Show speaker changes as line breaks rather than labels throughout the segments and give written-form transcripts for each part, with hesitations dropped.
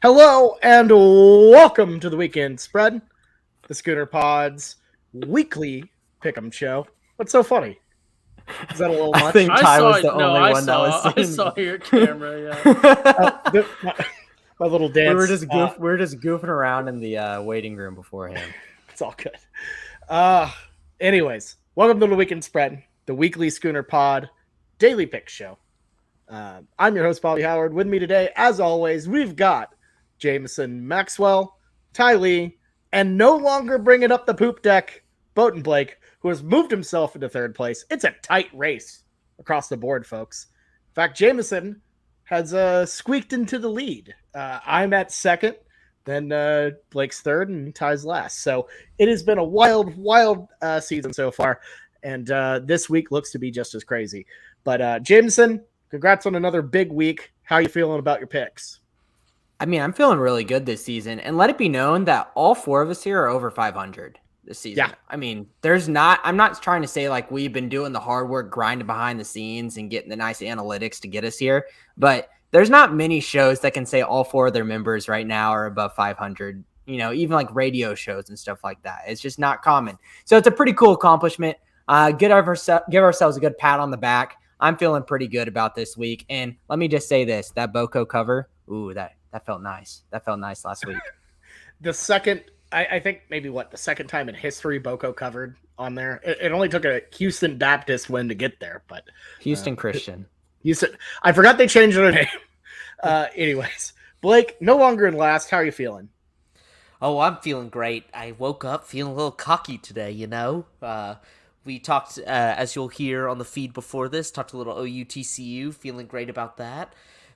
Hello and welcome to the Weekend Spread, the Schooner Pod's weekly pick'em show. What's so funny? Is that a little
I
much?
think
I
Ty
saw
was
it.
the
No,
only
I
one that was
saw. I
seeing
saw
me.
your camera. Yeah.
My little dance.
we were just goofing around in the waiting room beforehand.
It's all good. Anyways, welcome to the Weekend Spread, the weekly Schooner Pod daily pick show. I'm your host, Bobby Howard. With me today, as always, we've got Jameson Maxwell, Ty Lee, and no longer bringing up the poop deck, Bowden Blake, who has moved himself into third place. It's a tight race across the board, folks. In fact, Jameson has squeaked into the lead. I'm at second, then Blake's third, and Ty's last. So it has been a wild season so far, and this week looks to be just as crazy. But Jameson, congrats on another big week. How are you feeling about your picks?
I mean, I'm feeling really good this season, and let it be known that all four of us here are over 500 this season.
Yeah.
I mean, I'm not trying to say like we've been doing the hard work, grinding behind the scenes and getting the nice analytics to get us here, but there's not many shows that can say all four of their members right now are above 500, even like radio shows and stuff like that. It's just not common. So it's a pretty cool accomplishment. Give ourselves a good pat on the back. I'm feeling pretty good about this week. And let me just say this, that Boko cover, ooh, that felt nice. That felt nice last week.
The second, I think maybe the second time in history Boko covered on there. It only took a Houston Baptist win to get there, but
Houston Christian.
Houston, I forgot they changed their name. Anyways, Blake, no longer in last. How are you feeling?
Oh, I'm feeling great. I woke up feeling a little cocky today, We talked, as you'll hear on the feed before this, talked a little OU TCU, feeling great about that.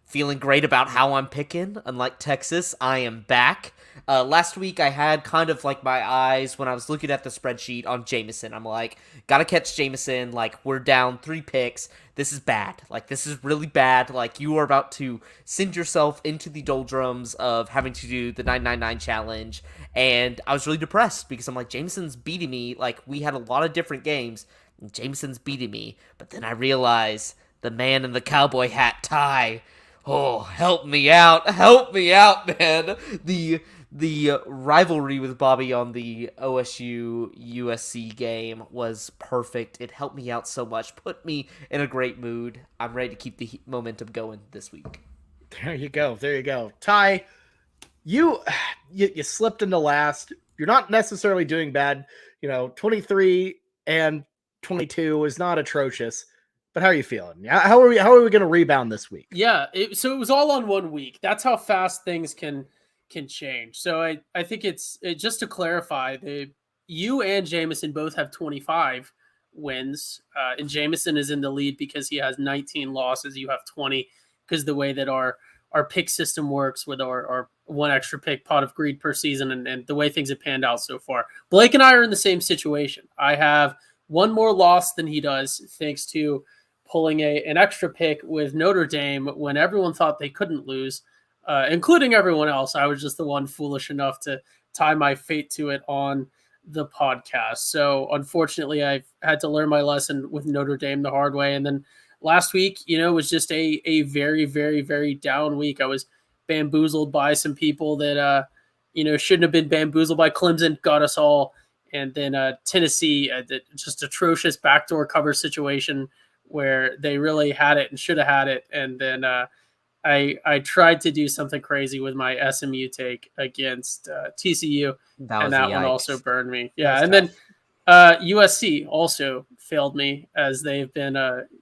Feeling great about how I'm picking. Unlike Texas, I am back. Last week, I had kind of like my eyes when I was looking at the spreadsheet on Jameson. I'm like, gotta catch Jameson. Like, we're down 3 picks. This is bad. Like, this is really bad. Like, you are about to send yourself into the doldrums of having to do the 999 challenge. And I was really depressed because I'm like, Jameson's beating me. Like, we had a lot of different games. And Jameson's beating me. But then I realized the man in the cowboy hat, Ty. Oh, help me out, man. The rivalry with Bobby on the OSU-USC game was perfect. It helped me out so much, put me in a great mood. I'm ready to keep the momentum going this week.
There you go. Ty, you slipped into last. You're not necessarily doing bad. 23 and 22 is not atrocious. But how are you feeling? How are we going to rebound this week?
Yeah. So it was all on 1 week. That's how fast things can change. So I think it's just to clarify, you and Jameson both have 25 wins, and Jameson is in the lead because he has 19 losses. You have 20 because the way that our pick system works with our one extra pick pot of greed per season and the way things have panned out so far. Blake and I are in the same situation. I have one more loss than he does thanks to pulling an extra pick with Notre Dame when everyone thought they couldn't lose, including everyone else. I was just the one foolish enough to tie my fate to it on the podcast. So unfortunately, I've had to learn my lesson with Notre Dame the hard way. And then last week, was just a very, very, very down week. I was bamboozled by some people that, shouldn't have been bamboozled by. Clemson got us all. And then Tennessee, just atrocious backdoor cover situation where they really had it and should have had it. And then I tried to do something crazy with my SMU take against TCU, and that one also burned me. Yeah, and then USC also failed me as they've been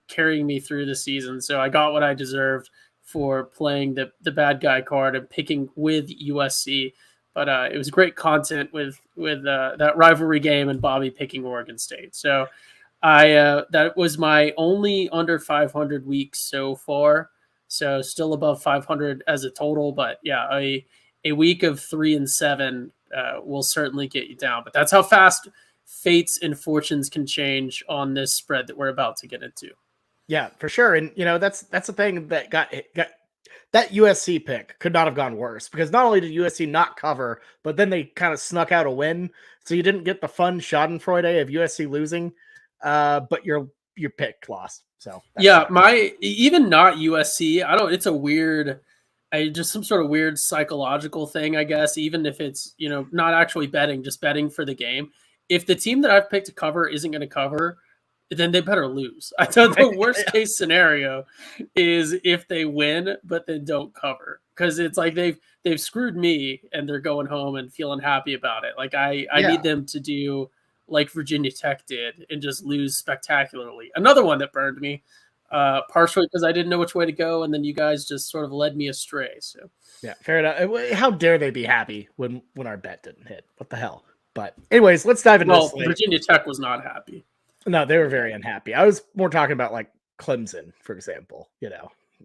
carrying me through the season. So I got what I deserved for playing the bad guy card and picking with USC. But it was great content with that rivalry game and Bobby picking Oregon State. So that was my only under 500 week so far. So still above 500 as a total, but yeah, a week of 3 and 7 will certainly get you down. But that's how fast fates and fortunes can change on this spread that we're about to get into.
Yeah, for sure. And that's the thing that got that USC pick could not have gone worse, because not only did USC not cover, but then they kind of snuck out a win. So you didn't get the fun Schadenfreude of USC losing. But your pick lost. So
yeah, even not USC. It's a weird just some sort of weird psychological thing, I guess, even if it's, not actually betting, just betting for the game. If the team that I've picked to cover isn't going to cover, then they better lose. I thought the worst case scenario is if they win, but then don't cover. Because it's like they've screwed me and they're going home and feeling happy about it. Like I need them to do like Virginia Tech did and just lose spectacularly. Another one that burned me. Partially because I didn't know which way to go, and then you guys just sort of led me astray. So
yeah, fair enough. How dare they be happy when our bet didn't hit? What the hell? But anyways, let's dive into this.
Virginia Tech was not happy.
No, they were very unhappy. I was more talking about like Clemson, for example,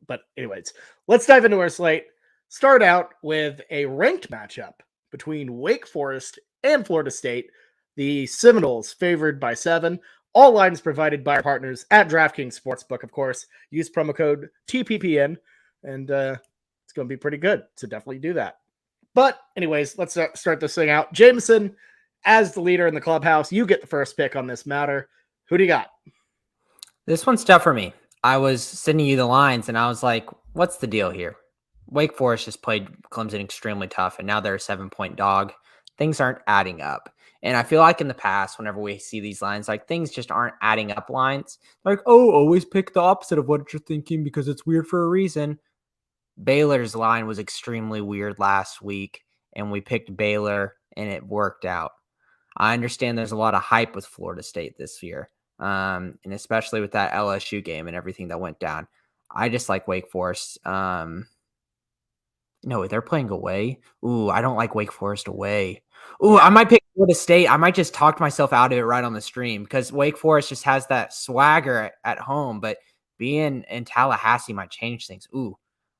But anyways, let's dive into our slate. Start out with a ranked matchup between Wake Forest and Florida State. The Seminoles favored by 7. All lines provided by our partners at DraftKings Sportsbook, of course. Use promo code TPPN, and it's going to be pretty good. So definitely do that. But anyways, let's start this thing out. Jameson, as the leader in the clubhouse, you get the first pick on this matter. Who do you got?
This one's tough for me. I was sending you the lines, and I was like, what's the deal here? Wake Forest just played Clemson extremely tough, and now they're a 7-point dog. Things aren't adding up. And I feel like in the past, whenever we see these lines, like things just aren't adding up lines. Like, oh, always pick the opposite of what you're thinking because it's weird for a reason. Baylor's line was extremely weird last week, and we picked Baylor, and it worked out. I understand there's a lot of hype with Florida State this year, and especially with that LSU game and everything that went down. I just like Wake Forest. No, they're playing away. Ooh, I don't like Wake Forest away. Ooh, I might pick Florida State. I might just talk myself out of it right on the stream because Wake Forest just has that swagger at home, but being in Tallahassee might change things. Ooh,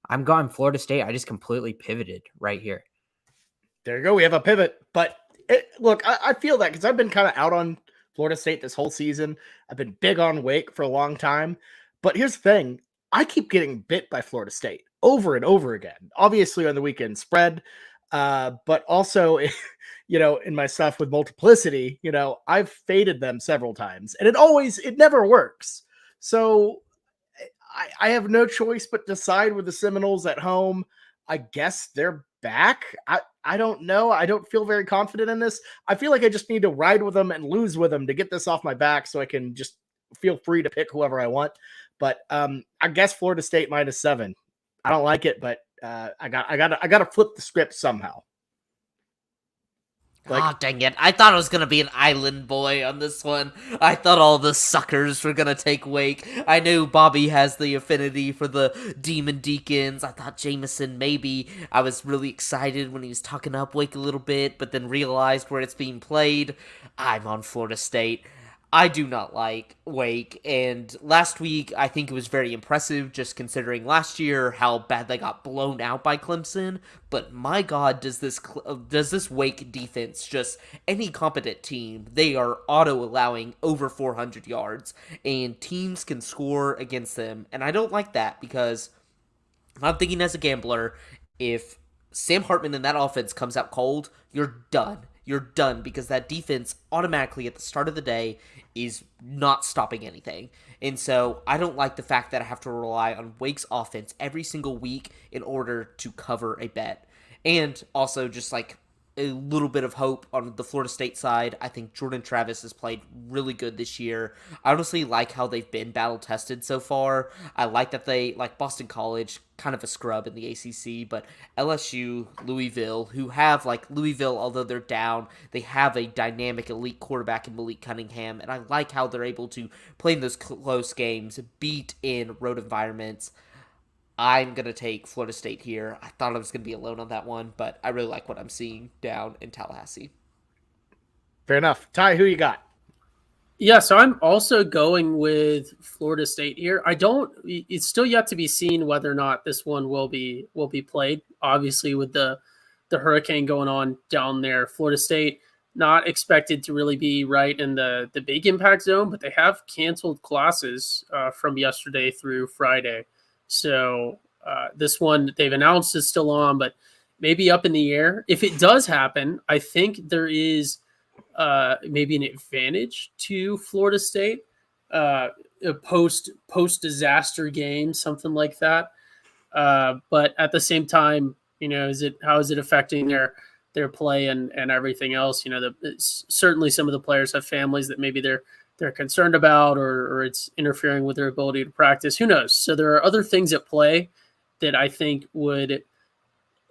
I'm going Florida State. I just completely pivoted right here.
There you go. We have a pivot. But look, I feel that because I've been kind of out on Florida State this whole season. I've been big on Wake for a long time. But here's the thing. I keep getting bit by Florida State over and over again. Obviously on the weekend spread, but also, in my stuff with multiplicity, I've faded them several times, and it never works. So I have no choice but to side with the Seminoles at home. I guess they're back. I don't know. I don't feel very confident in this. I feel like I just need to ride with them and lose with them to get this off my back so I can just feel free to pick whoever I want. But I guess Florida State -7. I don't like it, but I got to flip the script somehow.
Dang it. I thought it was going to be an island boy on this one. I thought all the suckers were going to take Wake. I knew Bobby has the affinity for the Demon Deacons. I thought Jameson maybe. I was really excited when he was talking up Wake a little bit, but then realized where it's being played. I'm on Florida State. I do not like Wake, and last week I think it was very impressive just considering last year how bad they got blown out by Clemson, but my god, does this Wake defense, just any competent team, they are auto-allowing over 400 yards, and teams can score against them, and I don't like that because I'm thinking as a gambler, if Sam Hartman and that offense comes out cold, you're done. You're done because that defense automatically at the start of the day is not stopping anything. And so I don't like the fact that I have to rely on Wake's offense every single week in order to cover a bet. And also just like a little bit of hope on the Florida State side. I think Jordan Travis has played really good this year. I honestly like how they've been battle tested so far. I like that they, like Boston College, kind of a scrub in the ACC, but LSU, Louisville, who have, like Louisville, although they're down, they have a dynamic elite quarterback in Malik Cunningham, and I like how they're able to play in those close games, beat in road environments. I'm going to take Florida State here. I thought I was going to be alone on that one, but I really like what I'm seeing down in Tallahassee.
Fair enough. Ty, who you got?
Yeah, so I'm also going with Florida State here. It's still yet to be seen whether or not this one will be played. Obviously, with the hurricane going on down there, Florida State not expected to really be right in the big impact zone, but they have canceled classes from yesterday through Friday. So this one they've announced is still on, but maybe up in the air. If it does happen, I think there is maybe an advantage to Florida State, a post disaster game, something like that. But at the same time, how is it affecting their play and everything else? Certainly some of the players have families that maybe they're concerned about, or it's interfering with their ability to practice. Who knows? So there are other things at play that I think would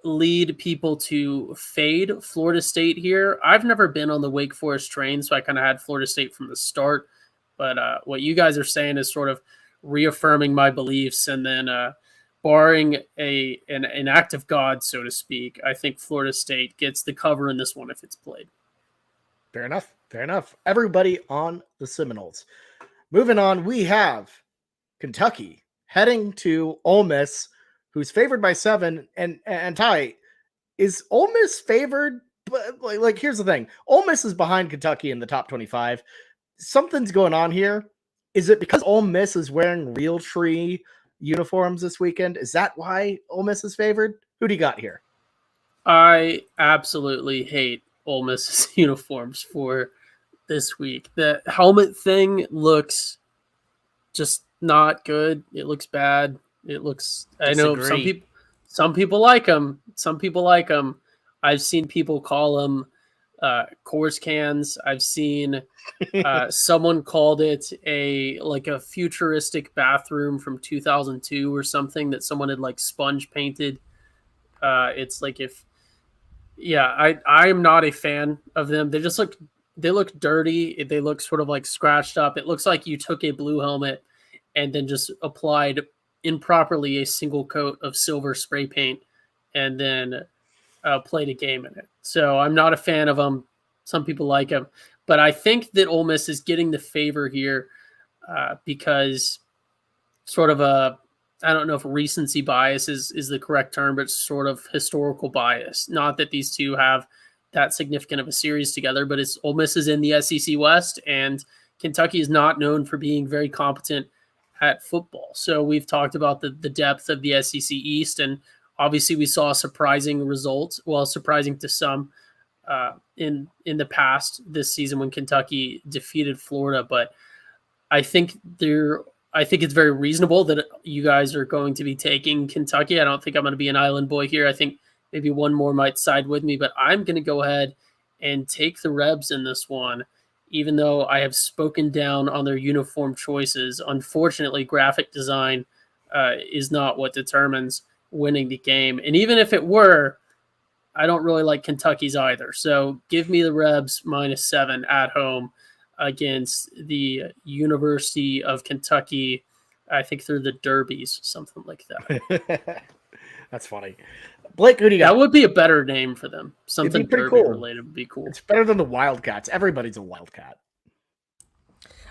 lead people to fade Florida State here. I've never been on the Wake Forest train, so I kind of had Florida State from the start. But what you guys are saying is sort of reaffirming my beliefs, and then barring an act of God, so to speak, I think Florida State gets the cover in this one if it's played.
Fair enough. Fair enough. Everybody on the Seminoles. Moving on, we have Kentucky heading to Ole Miss, who's favored by 7. And Ty, is Ole Miss favored? But like, here's the thing: Ole Miss is behind Kentucky in the top 25. Something's going on here. Is it because Ole Miss is wearing Realtree uniforms this weekend? Is that why Ole Miss is favored? Who do you got here?
I absolutely hate Ole Miss's uniforms for this week. The helmet thing looks just not good. It looks bad. It looks.
Disagree.
I know some people like them. Some people like them. I've seen people call them course cans. I've seen someone called it a futuristic bathroom from 2002 or something that someone had like sponge painted. It's like I am not a fan of them. They look dirty. They look sort of like scratched up. It looks like you took a blue helmet and then just applied improperly a single coat of silver spray paint and then played a game in it. So I'm not a fan of them. Some people like them, but I think that Ole Miss is getting the favor here because sort of I don't know if recency bias is the correct term, but sort of historical bias. Not that these two have that significant of a series together, but it's Ole Miss is in the SEC West, and Kentucky is not known for being very competent at football. So we've talked about the depth of the SEC East, and obviously we saw a surprising result, well, surprising to some in the past this season when Kentucky defeated Florida. But I think it's very reasonable that you guys are going to be taking Kentucky. I don't think I'm going to be an island boy here. I think maybe one more might side with me, but I'm going to go ahead and take the Rebs in this one, even though I have spoken down on their uniform choices. Unfortunately, graphic design is not what determines winning the game. And even if it were, I don't really like Kentucky's either. So give me the Rebs -7 at home against the University of Kentucky. I think they're the Derbies, something like that.
That's funny. Blake, who do you got?
That would be a better name for them. Something Derby
cool.
related would be cool.
It's better than the Wildcats. Everybody's a Wildcat.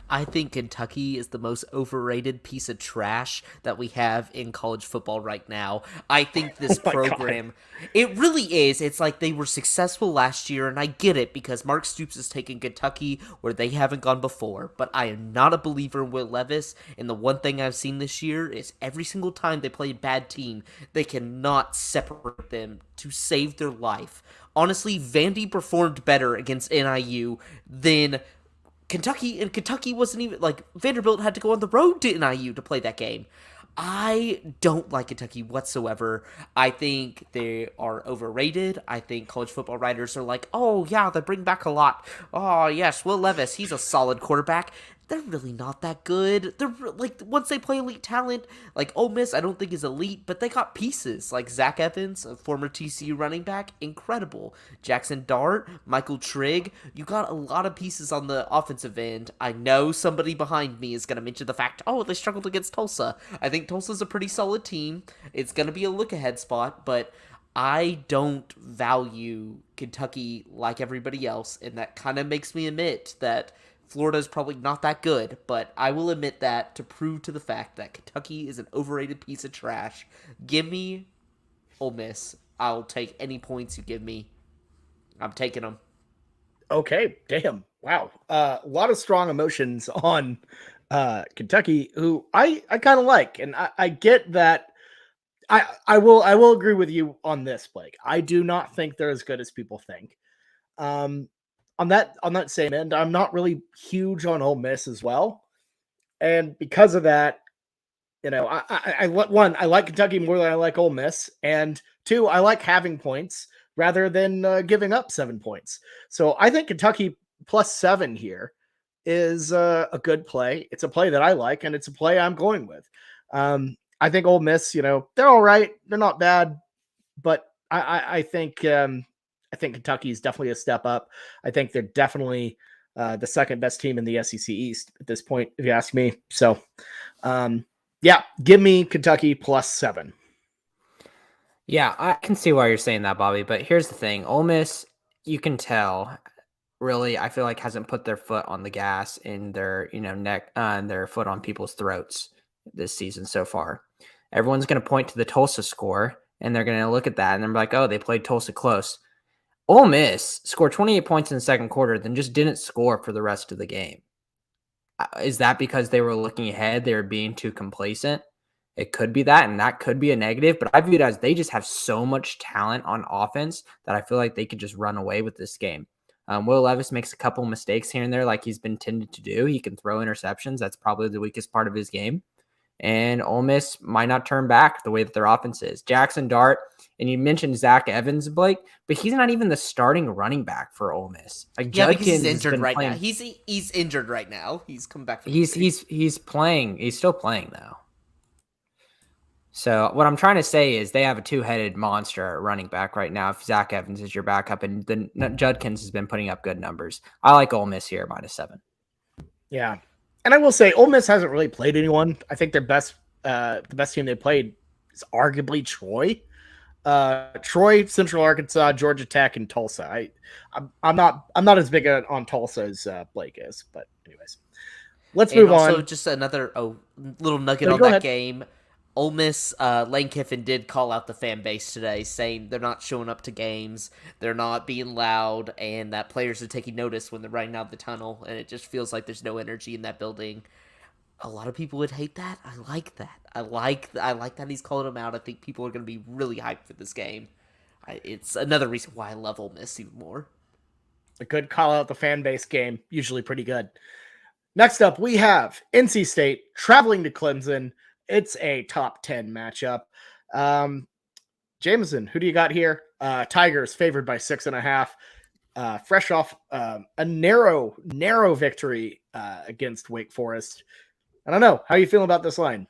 I think Kentucky is the most overrated piece of trash that we have in college football right now. I think this program, it really is. It's like they were successful last year, and I get it because Mark Stoops has taken Kentucky where they haven't gone before. But I am not a believer in Will Levis, and the one thing I've seen this year is every single time they play a bad team, they cannot separate them to save their life. Honestly, Vandy performed better against NIU than Kentucky, and Kentucky wasn't even, Vanderbilt had to go on the road to NIU to play that game. I don't like Kentucky whatsoever. I think they are overrated. I think college football writers are like, oh yeah, they bring back a lot. Oh yes, Will Levis, he's a solid quarterback. They're really not that good. They're once they play elite talent, like Ole Miss, I don't think is elite, but they got pieces like Zach Evans, a former TCU running back, incredible. Jackson Dart, Michael Trigg, you got a lot of pieces on the offensive end. I know somebody behind me is going to mention the fact, oh, they struggled against Tulsa. I think Tulsa's a pretty solid team. It's going to be a look-ahead spot, but I don't value Kentucky like everybody else, and that kind of makes me admit that Florida is probably not that good, but I will admit that to prove to the fact that Kentucky is an overrated piece of trash. Give me Ole Miss. I'll take any points you give me. I'm taking them. Okay,
damn. Wow. A lot of strong emotions on Kentucky, who I kind of like. And I get that. I will agree with you on this, Blake. I do not think they're as good as people think. On that same end, I'm not really huge on Ole Miss as well. And because of that, One, I like Kentucky more than I like Ole Miss, and two, I like having points rather than giving up 7 points. So I think Kentucky +7 here is a good play. It's a play that I like, and it's a play I'm going with. I think Ole Miss, they're all right. They're not bad, but I think Kentucky is definitely a step up. I think they're definitely the second best team in the SEC East at this point, if you ask me. So, yeah, give me Kentucky +7.
Yeah, I can see why you're saying that, Bobby. But here's the thing: Ole Miss, you can tell, really, I feel like hasn't put their foot on the gas in their neck and their foot on people's throats this season so far. Everyone's going to point to the Tulsa score, and they're going to look at that and they're like, "Oh, they played Tulsa close." Ole Miss scored 28 points in the second quarter, then just didn't score for the rest of the game. Is that because they were looking ahead? They were being too complacent? It could be that, and that could be a negative, but I view it as they just have so much talent on offense that I feel like they could just run away with this game. Will Levis makes a couple mistakes here and there like he's been tended to do. He can throw interceptions. That's probably the weakest part of his game. And Ole Miss might not turn back the way that their offense is. Jackson Dart, and you mentioned Zach Evans, Blake, but he's not even the starting running back for Ole Miss. Like
because he's injured right now. He's injured right now. He's come back from
he's playing. He's still playing though. So what I'm trying to say is they have a two-headed monster at running back right now. If Zach Evans is your backup, and then Judkins has been putting up good numbers. I like Ole Miss here -7.
Yeah, and I will say Ole Miss hasn't really played anyone. I think the best team they played is arguably Troy. Troy, Central Arkansas, Georgia Tech, and Tulsa. I'm not as big on Tulsa as Blake is, but anyways, let's move
also,
on.
Just another little nugget on that game. Ole Miss, Lane Kiffin did call out the fan base today, saying they're not showing up to games, they're not being loud, and that players are taking notice when they're riding out the tunnel, and it just feels like there's no energy in that building. A lot of people would hate that. I like that. I like that he's calling them out. I think people are going to be really hyped for this game. It's another reason why I love Ole Miss even more.
A good call out the fan base game, usually pretty good. Next up, we have NC State traveling to Clemson. It's a top 10 matchup. Jameson, who do you got here? Tigers favored by 6.5. Fresh off a narrow victory against Wake Forest. I don't know. How are you feeling about this line?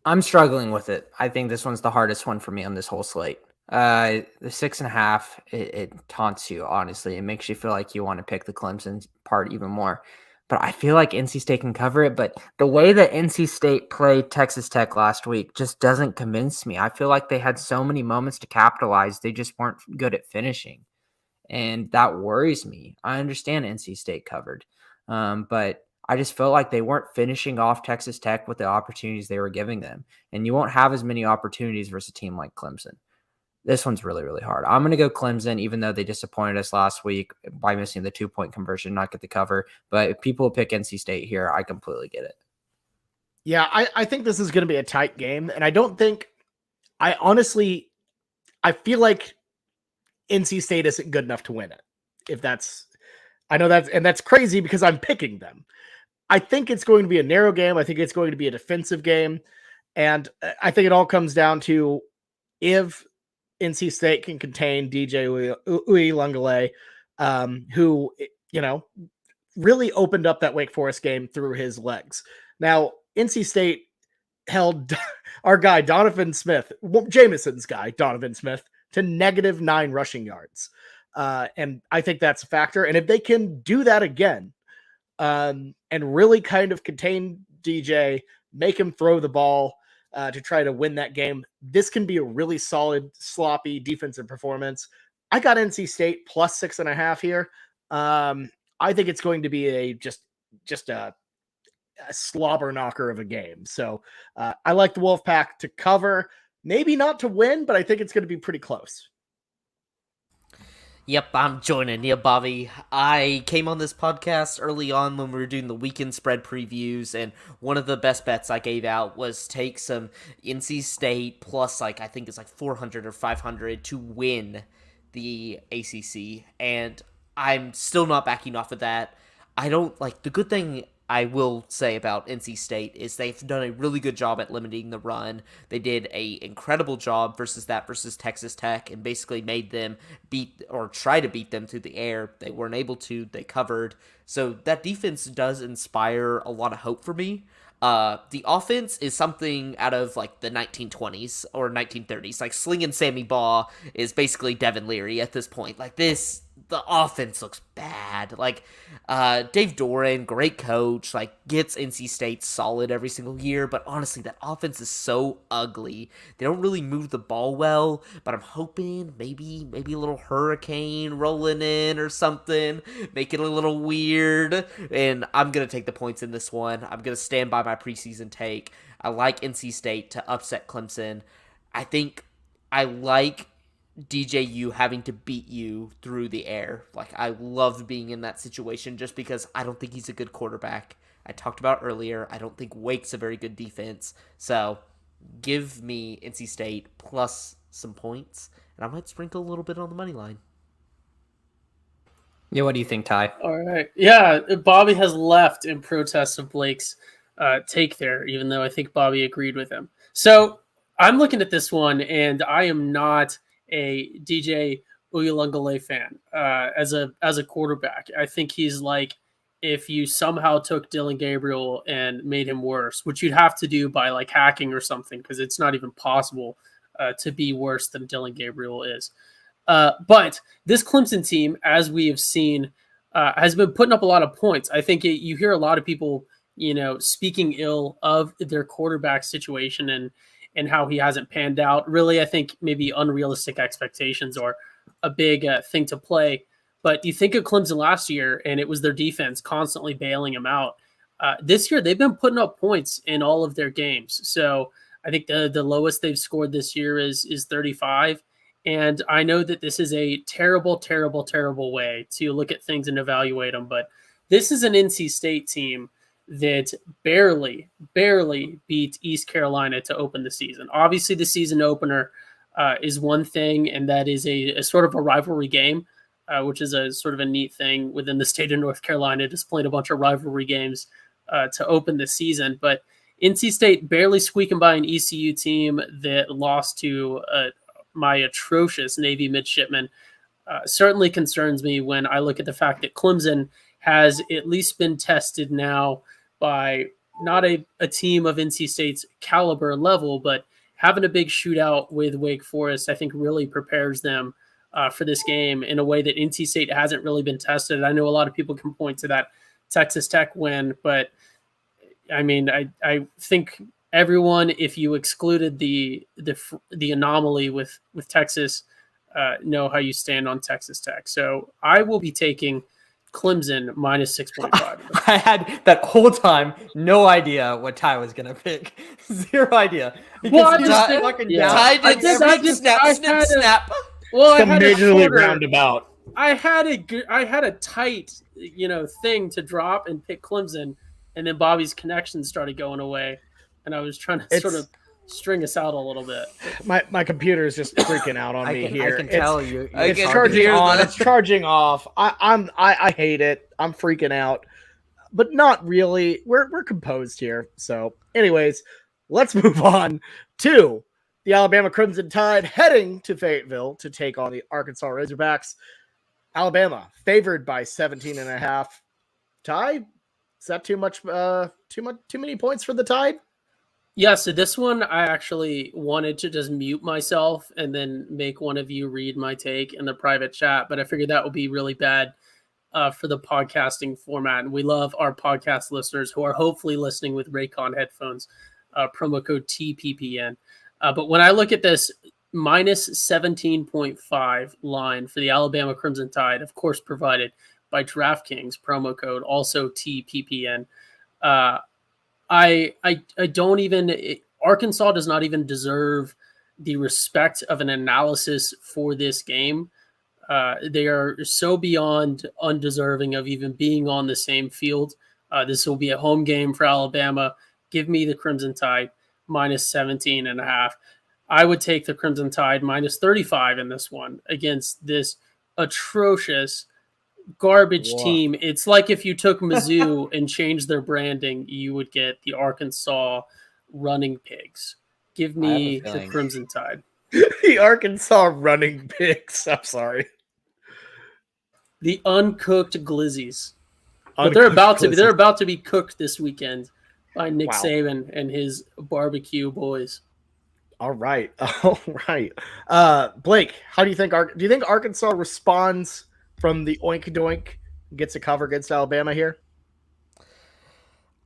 I'm struggling with it. I think this one's the hardest one for me on this whole slate. The 6.5, it taunts you, honestly. It makes you feel like you want to pick the Clemson part even more. But I feel like NC State can cover it. But the way that NC State played Texas Tech last week just doesn't convince me. I feel like they had so many moments to capitalize. They just weren't good at finishing. And that worries me. I understand NC State covered. But I just felt like they weren't finishing off Texas Tech with the opportunities they were giving them. And you won't have as many opportunities versus a team like Clemson. This one's really, really hard. I'm going to go Clemson, even though they disappointed us last week by missing the 2-point conversion, not get the cover. But if people pick NC State here, I completely get it.
Yeah, I think this is going to be a tight game. And I feel like NC State isn't good enough to win it. That's crazy because I'm picking them. I think it's going to be a narrow game. I think it's going to be a defensive game. And I think it all comes down to if NC State can contain DJ Uiagalelei, who, really opened up that Wake Forest game through his legs. Now, NC State held our guy, Donovan Smith, Jameson's guy, Donovan Smith, to -9 rushing yards. And I think that's a factor. And if they can do that again, and really kind of contain DJ, make him throw the ball, to try to win that game, this can be a really solid, sloppy defensive performance. I got NC State +6.5 here. I think it's going to be just a slobber knocker of a game. So I like the Wolfpack to cover, maybe not to win, but I think it's going to be pretty close.
Yep, I'm joining you, Bobby. I came on this podcast early on when we were doing the weekend spread previews, and one of the best bets I gave out was take some NC State plus, I think it's 400 or 500 to win the ACC, and I'm still not backing off of that. I don't, the good thing I will say about NC State is they've done a really good job at limiting the run. They did a incredible job versus Texas Tech and basically made them beat or try to beat them through the air. They weren't able to. They covered. So that defense does inspire a lot of hope for me. The offense is something out of like the 1920s or 1930s. Like slinging Sammy Baugh is basically Devin Leary at this point. Like the offense looks bad. Like Dave Doran, great coach, like gets NC State solid every single year. But honestly, that offense is so ugly. They don't really move the ball well. But I'm hoping maybe a little hurricane rolling in or something, make it a little weird. And I'm gonna take the points in this one. I'm gonna stand by my preseason take. I like NC State to upset Clemson. I think I like DJU having to beat you through the air. Like, I love being in that situation just because I don't think he's a good quarterback. I talked about earlier, I don't think Wake's a very good defense. So, give me NC State plus some points, and I might sprinkle a little bit on the money line.
Yeah, what do you think, Ty?
All right. Yeah, Bobby has left in protest of Blake's take there, even though I think Bobby agreed with him. So, I'm looking at this one, and I am not a DJ Uyalungale fan as a quarterback. I think he's like if you somehow took Dylan Gabriel and made him worse, which you'd have to do by like hacking or something because it's not even possible to be worse than Dylan Gabriel is. But this Clemson team, as we have seen, has been putting up a lot of points. I think you hear a lot of people, speaking ill of their quarterback situation and how he hasn't panned out. Really, I think maybe unrealistic expectations are a big thing to play. But you think of Clemson last year, and it was their defense constantly bailing him out. This year, they've been putting up points in all of their games. So I think the lowest they've scored this year is 35. And I know that this is a terrible, terrible, terrible way to look at things and evaluate them. But this is an NC State team that barely beat East Carolina to open the season. Obviously, the season opener is one thing, and that is a sort of a rivalry game, which is a sort of a neat thing within the state of North Carolina, just playing a bunch of rivalry games to open the season. But NC State barely squeaking by an ECU team that lost to my atrocious Navy midshipmen certainly concerns me when I look at the fact that Clemson has at least been tested now by not a team of NC State's caliber and level, but having a big shootout with Wake Forest, I think really prepares them for this game in a way that NC State hasn't really been tested. I know a lot of people can point to that Texas Tech win, but I mean, I think everyone, if you excluded the anomaly with Texas, know how you stand on Texas Tech. So I will be taking Clemson minus 6.5.
I had that whole time no idea what Ty was gonna pick. Zero idea.
Well,
Ty did snap.
Well, I
Some
had
majorly roundabout.
I had a tight, thing to drop and pick Clemson, and then Bobby's connection started going away, and I was trying to sort of string us out a little bit.
My computer is just freaking out on me here.
I can tell you.
It's charging on. It's charging off. I hate it. I'm freaking out, but not really. We're composed here. So, anyways, let's move on to the Alabama Crimson Tide heading to Fayetteville to take on the Arkansas Razorbacks. Alabama favored by 17.5. Tide? Is that too many points for the Tide?
Yeah, so this one I actually wanted to just mute myself and then make one of you read my take in the private chat, but I figured that would be really bad for the podcasting format. And we love our podcast listeners who are hopefully listening with Raycon headphones, promo code TPPN. But when I look at this minus 17.5 line for the Alabama Crimson Tide, of course provided by DraftKings, promo code also TPPN, I don't even Arkansas does not even deserve the respect of an analysis for this game. They are so beyond undeserving of even being on the same field. This will be a home game for Alabama. Give me the Crimson Tide minus 17.5. I would take the Crimson Tide minus 35 in this one against this atrocious garbage
Whoa.
team. It's like if you took Mizzou and changed their branding, you would get the Arkansas Running Pigs. Give
I have a
me the
feeling.
Crimson Tide.
The Arkansas Running Pigs. I'm sorry.
The uncooked Glizzies. But they're about to be cooked this weekend by Nick
Wow.
Saban and his barbecue boys.
All right. Blake, how do you think Arkansas responds from the oink doink, gets a cover against Alabama here?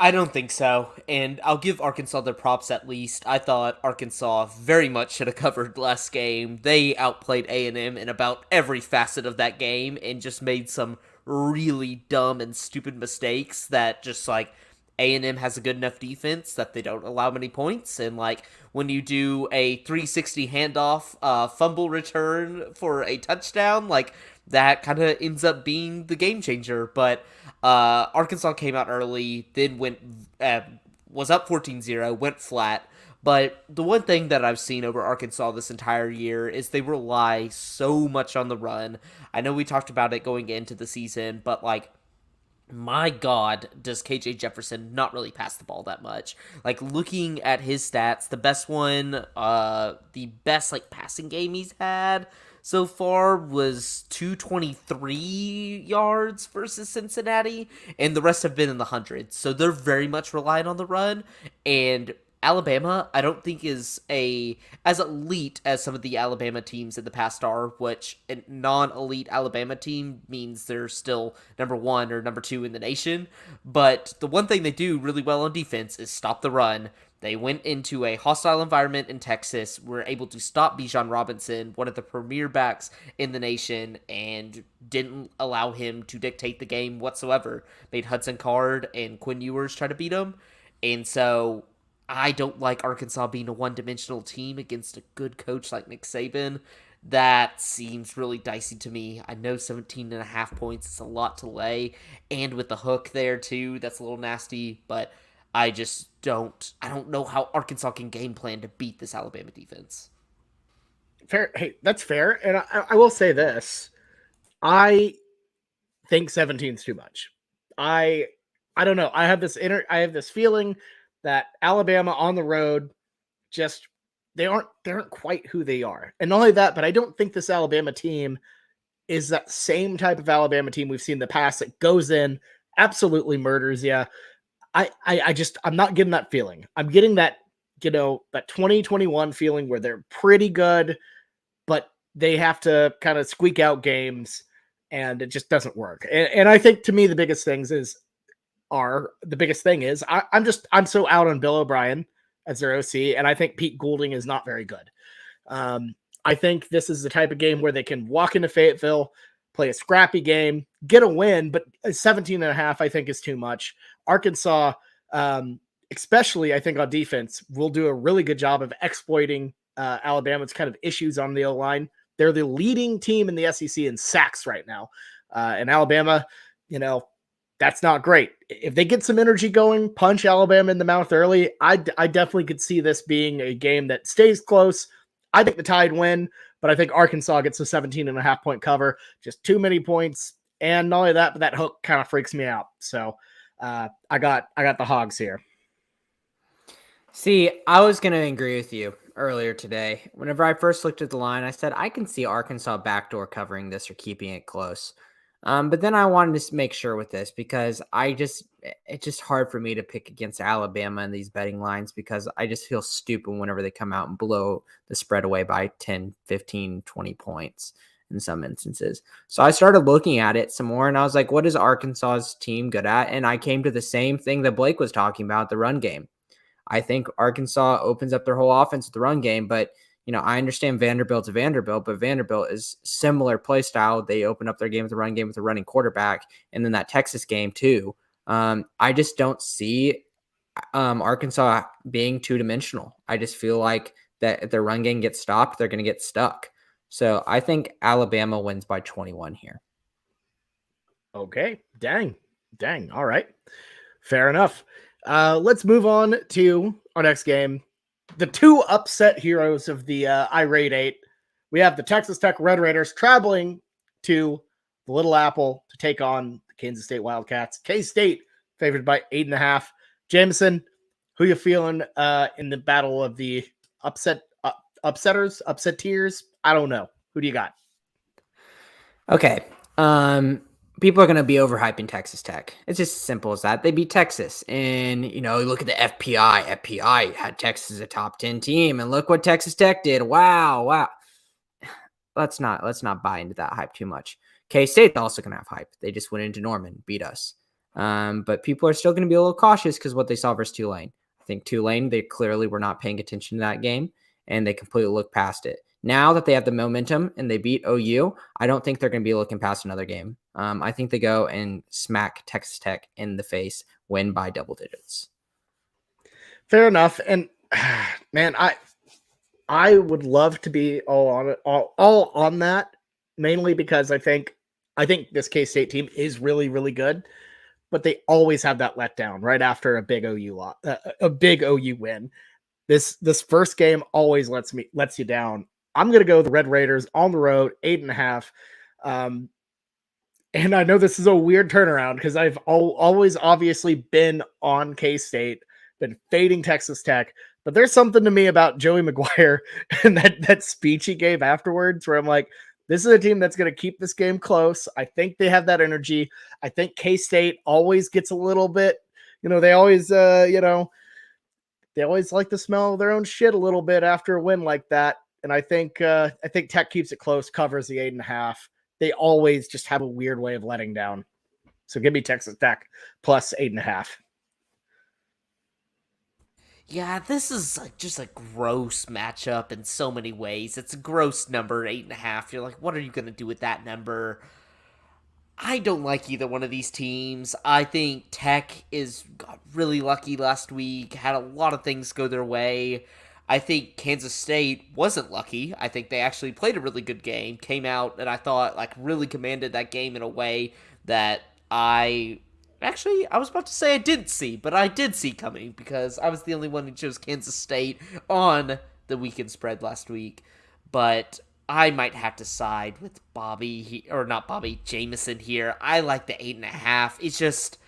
I don't think so, and I'll give Arkansas their props at least. I thought Arkansas very much should have covered last game. They outplayed A&M in about every facet of that game and just made some really dumb and stupid mistakes that just like A&M has a good enough defense that they don't allow many points, and like when you do a 360 handoff fumble return for a touchdown, like that kind of ends up being the game changer. But Arkansas came out early, then was up 14-0, went flat. But the one thing that I've seen over Arkansas this entire year is they rely so much on the run. I know we talked about it going into the season, but like, my God, does KJ Jefferson not really pass the ball that much? Like, looking at his stats, the best like passing game he's had so far was 223 yards versus Cincinnati, and the rest have been in the hundreds. So they're very much reliant on the run, and Alabama, I don't think is as elite as some of the Alabama teams in the past are, which a non-elite Alabama team means they're still number 1 or number 2 in the nation. But the one thing they do really well on defense is stop the run. They went into a hostile environment in Texas, were able to stop Bijan Robinson, one of the premier backs in the nation, and didn't allow him to dictate the game whatsoever. Made Hudson Card and Quinn Ewers try to beat him. And so I don't like Arkansas being a one-dimensional team against a good coach like Nick Saban. That seems really dicey to me. I know 17.5 points is a lot to lay, and with the hook there too, that's a little nasty, but I don't know how Arkansas can game plan to beat this Alabama defense.
Fair. Hey, that's fair. And I will say this. I think 17 is too much. I don't know. I have this feeling that Alabama on the road they aren't quite who they are. And not only that, but I don't think this Alabama team is that same type of Alabama team we've seen in the past that goes in, absolutely murders you. I'm not getting that feeling. I'm getting that, that 2021 feeling where they're pretty good, but they have to kind of squeak out games and it just doesn't work. And I think to me, the biggest thing is I'm so out on Bill O'Brien as their OC, and I think Pete Goulding is not very good. I think this is the type of game where they can walk into Fayetteville, play a scrappy game, get a win, but 17.5 I think is too much. Arkansas, especially I think on defense, will do a really good job of exploiting Alabama's kind of issues on the O-line. They're the leading team in the SEC in sacks right now. And Alabama, that's not great. If they get some energy going, punch Alabama in the mouth early, I definitely could see this being a game that stays close. I think the Tide win, but I think Arkansas gets a 17.5 point cover. Just too many points. And not only that, but that hook kind of freaks me out. So I got the Hogs here.
See, I was going to agree with you earlier today. Whenever I first looked at the line, I said I can see Arkansas backdoor covering this or keeping it close. But then I wanted to make sure with this because it's just hard for me to pick against Alabama in these betting lines because I just feel stupid whenever they come out and blow the spread away by 10, 15, 20 points in some instances. So I started looking at it some more and I was like, what is Arkansas's team good at? And I came to the same thing that Blake was talking about, the run game. I think Arkansas opens up their whole offense with the run game, but I understand Vanderbilt's a Vanderbilt, but Vanderbilt is similar play style. They open up their game with a run game with a running quarterback, and then that Texas game too. I just don't see Arkansas being two-dimensional. I just feel like that if their run game gets stopped, they're going to get stuck. So I think Alabama wins by 21 here.
Okay. Dang. All right. Fair enough. Let's move on to our next game. The two upset heroes of the irate eight. We have the Texas Tech Red Raiders traveling to the Little Apple to take on the Kansas State Wildcats. K-State favored by 8.5. Jameson, who you feeling in the battle of the upsetteers? I don't know. Who do you got?
Okay. People are going to be overhyping Texas Tech. It's just as simple as that. They beat Texas. And, look at the FPI. FPI had Texas as a top 10 team. And look what Texas Tech did. Wow. Let's not buy into that hype too much. K-State's also going to have hype. They just went into Norman, beat us. But people are still going to be a little cautious because what they saw versus Tulane. I think Tulane, they clearly were not paying attention to that game, and they completely looked past it. Now that they have the momentum and they beat OU, I don't think they're going to be looking past another game. I think they go and smack Texas Tech in the face, win by double digits.
Fair enough. And man, I would love to be all on that, mainly because I think this K-State team is really, really good, but they always have that letdown right after a big OU win. This first game always lets you down. I'm going to go the Red Raiders on the road, 8.5. And I know this is a weird turnaround because I've always obviously been on K-State, been fading Texas Tech, but there's something to me about Joey McGuire and that speech he gave afterwards where I'm like, this is a team that's going to keep this game close. I think they have that energy. I think K-State always gets a little bit, they always, they always like to smell their own shit a little bit after a win like that. And I think Tech keeps it close, covers the 8.5. They always just have a weird way of letting down. So give me Texas Tech plus 8.5.
Yeah, this is just a gross matchup in so many ways. It's a gross number, 8.5. You're like, what are you going to do with that number? I don't like either one of these teams. I think Tech got really lucky last week, had a lot of things go their way. I think Kansas State wasn't lucky. I think they actually played a really good game, came out, and I thought really commanded that game in a way that I was about to say I didn't see, but I did see coming because I was the only one who chose Kansas State on the weekend spread last week. But I might have to side with Jameson here. I like the 8.5. It's just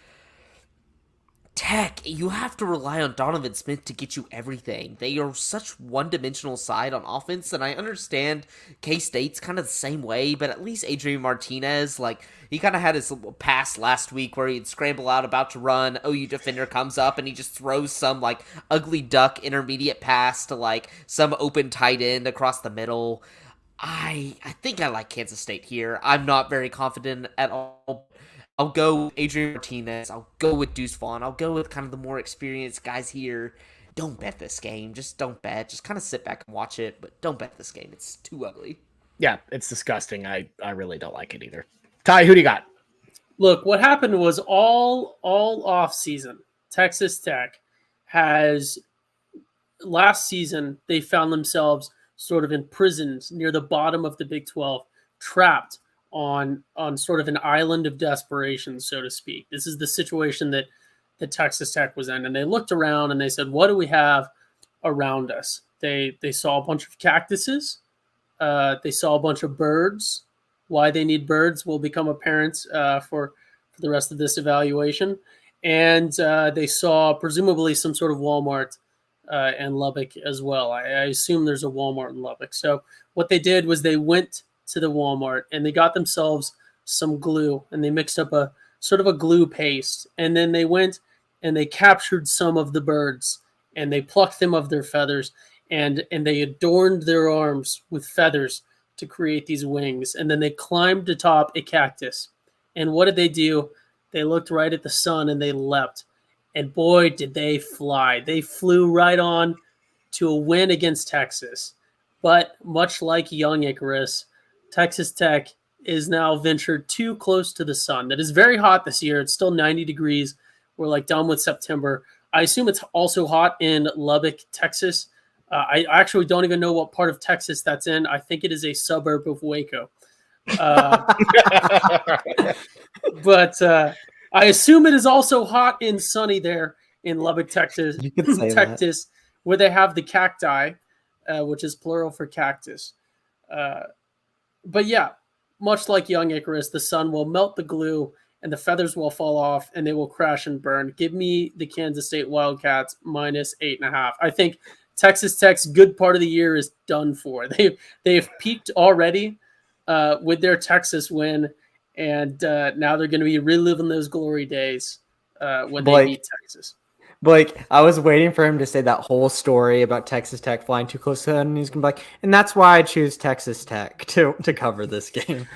Tech, you have to rely on Donovan Smith to get you everything. They are such one-dimensional side on offense, and I understand K-State's kind of the same way, but at least Adrian Martinez, he kind of had his pass last week where he'd scramble out about to run, OU defender comes up, and he just throws some, ugly duck intermediate pass to, some open tight end across the middle. I think I like Kansas State here. I'm not very confident at all. I'll go with Adrian Martinez. I'll go with Deuce Vaughn. I'll go with kind of the more experienced guys here. Don't bet this game. Just don't bet. Just kind of sit back and watch it, but don't bet this game. It's too ugly.
Yeah, it's disgusting. I really don't like it either. Ty, who do you got?
Look, what happened was all off season. Texas Tech has last season they found themselves sort of imprisoned near the bottom of the Big 12, trapped on sort of an island of desperation, so to speak. This is the situation that Texas Tech was in. And they looked around and they said, what do we have around us? They saw a bunch of cactuses. They saw a bunch of birds. Why they need birds will become apparent for the rest of this evaluation. And they saw presumably some sort of Walmart in Lubbock as well. I assume there's a Walmart in Lubbock. So what they did was they went to the Walmart and they got themselves some glue and they mixed up a sort of a glue paste. And then they went and they captured some of the birds and they plucked them of their feathers and they adorned their arms with feathers to create these wings. And then they climbed atop a cactus. And what did they do? They looked right at the sun and they leapt. And boy, did they fly. They flew right on to a win against Texas. But much like young Icarus, Texas Tech is now ventured too close to the sun. That is very hot this year. It's still 90 degrees. We're done with September. I assume it's also hot in Lubbock, Texas. I actually don't even know what part of Texas that's in. I think it is a suburb of Waco. But I assume it is also hot and sunny there in Lubbock, Texas.
You could say
Texas, where they have the cacti, which is plural for cactus. But yeah, much like young Icarus, the sun will melt the glue and the feathers will fall off and they will crash and burn. Give me the Kansas State Wildcats minus 8.5. I think Texas Tech's good part of the year is done for. They've peaked already with their Texas win, and now they're going to be reliving those glory days when they beat Texas.
Blake, I was waiting for him to say that whole story about Texas Tech flying too close to them, and he's going to be like, and that's why I choose Texas Tech to cover this game.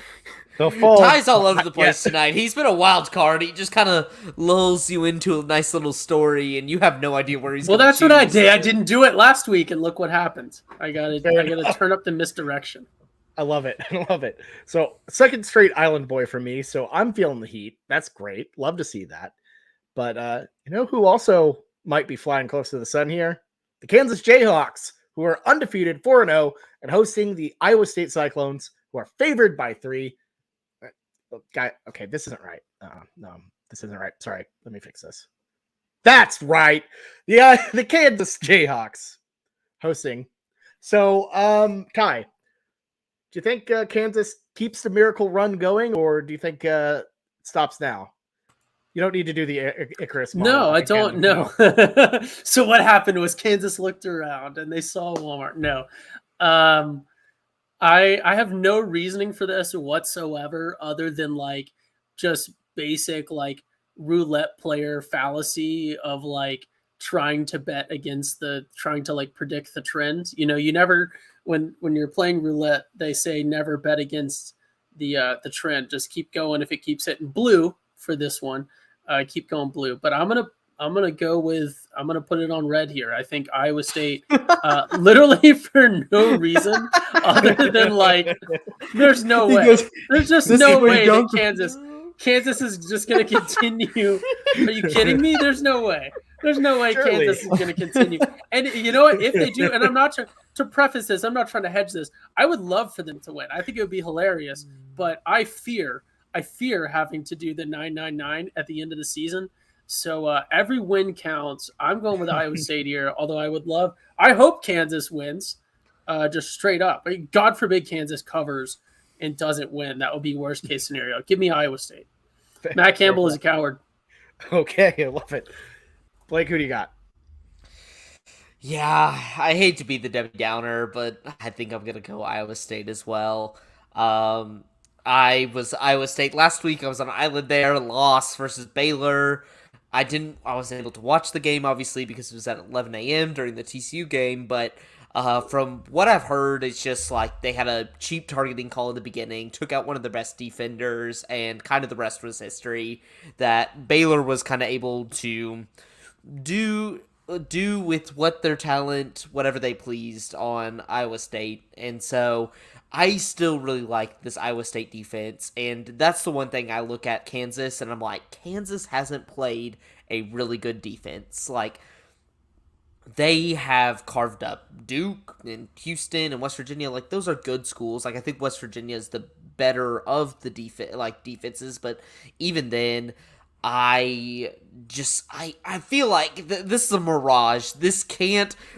Ty's all over the place tonight. He's been a wild card. He just kind of lulls you into a nice little story, and you have no idea where he's.
Well, that's what I did. I didn't do it last week, and look what happened. I got to turn up the misdirection.
I love it. I love it. So second straight Island boy for me. So I'm feeling the heat. That's great. Love to see that. But you know who also might be flying close to the sun here? The Kansas Jayhawks, who are undefeated 4-0 and hosting the Iowa State Cyclones, who are favored by 3. Okay, this isn't right. No, this isn't right. Sorry, let me fix this. That's right. Yeah, the Kansas Jayhawks hosting. So, Ty, do you think Kansas keeps the miracle run going, or do you think it stops now? You don't need to do the Icarus model.
No, I don't know. So what happened was Kansas looked around and they saw Walmart. No. I have no reasoning for this whatsoever other than like just basic like roulette player fallacy of like trying to bet against trying to like predict the trend. You know, you never when you're playing roulette, they say never bet against the trend. Just keep going. If it keeps hitting blue for this one, keep going blue. But I'm gonna put it on red here. I think Iowa State, literally for no reason other than like, there's no way. There's just no way that Kansas is just going to continue. Are you kidding me? There's no way. There's no way Surely. Kansas is going to continue. And you know what? If they do, and I'm not to preface this, I'm not trying to hedge this. I would love for them to win. I think it would be hilarious, but I fear having to do the 999 at the end of the season. So every win counts. I'm going with Iowa State here, although I hope Kansas wins, just straight up. I mean, God forbid Kansas covers and doesn't win. That would be worst case scenario. Give me Iowa State. Matt Campbell is a coward.
Okay, I love it. Blake, who do you got?
Yeah, I hate to be the Debbie Downer, but I think I'm going to go Iowa State as well. I was Iowa State last week. I was on an island there, loss versus Baylor. I wasn't able to watch the game, obviously, because it was at 11 a.m. during the TCU game, but from what I've heard, it's just like they had a cheap targeting call in the beginning, took out one of the best defenders, and kind of the rest was history. That Baylor was kind of able to do with what their talent, whatever they pleased on Iowa State, and so I still really like this Iowa State defense, and that's the one thing I look at Kansas, and I'm like, Kansas hasn't played a really good defense. Like, they have carved up Duke and Houston and West Virginia. Like, those are good schools. Like, I think West Virginia is the better of the defenses, but even then, I feel like this is a mirage.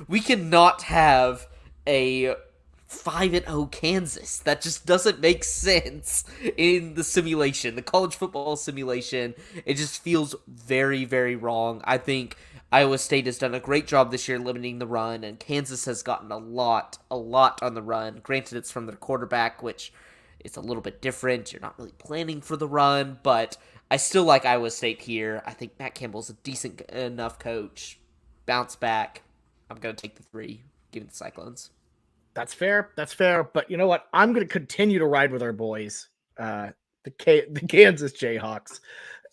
We cannot have a 5-0 Kansas. That just doesn't make sense in the simulation, the college football simulation. It just feels very, very wrong. I think Iowa State has done a great job this year limiting the run, and Kansas has gotten a lot on the run. Granted, it's from their quarterback, which is a little bit different. You're not really planning for the run, but I still like Iowa State here. I think Matt Campbell's a decent enough coach. Bounce back. I'm going to take the 3. Give it the Cyclones.
That's fair. But you know what? I'm going to continue to ride with our boys, the Kansas Jayhawks.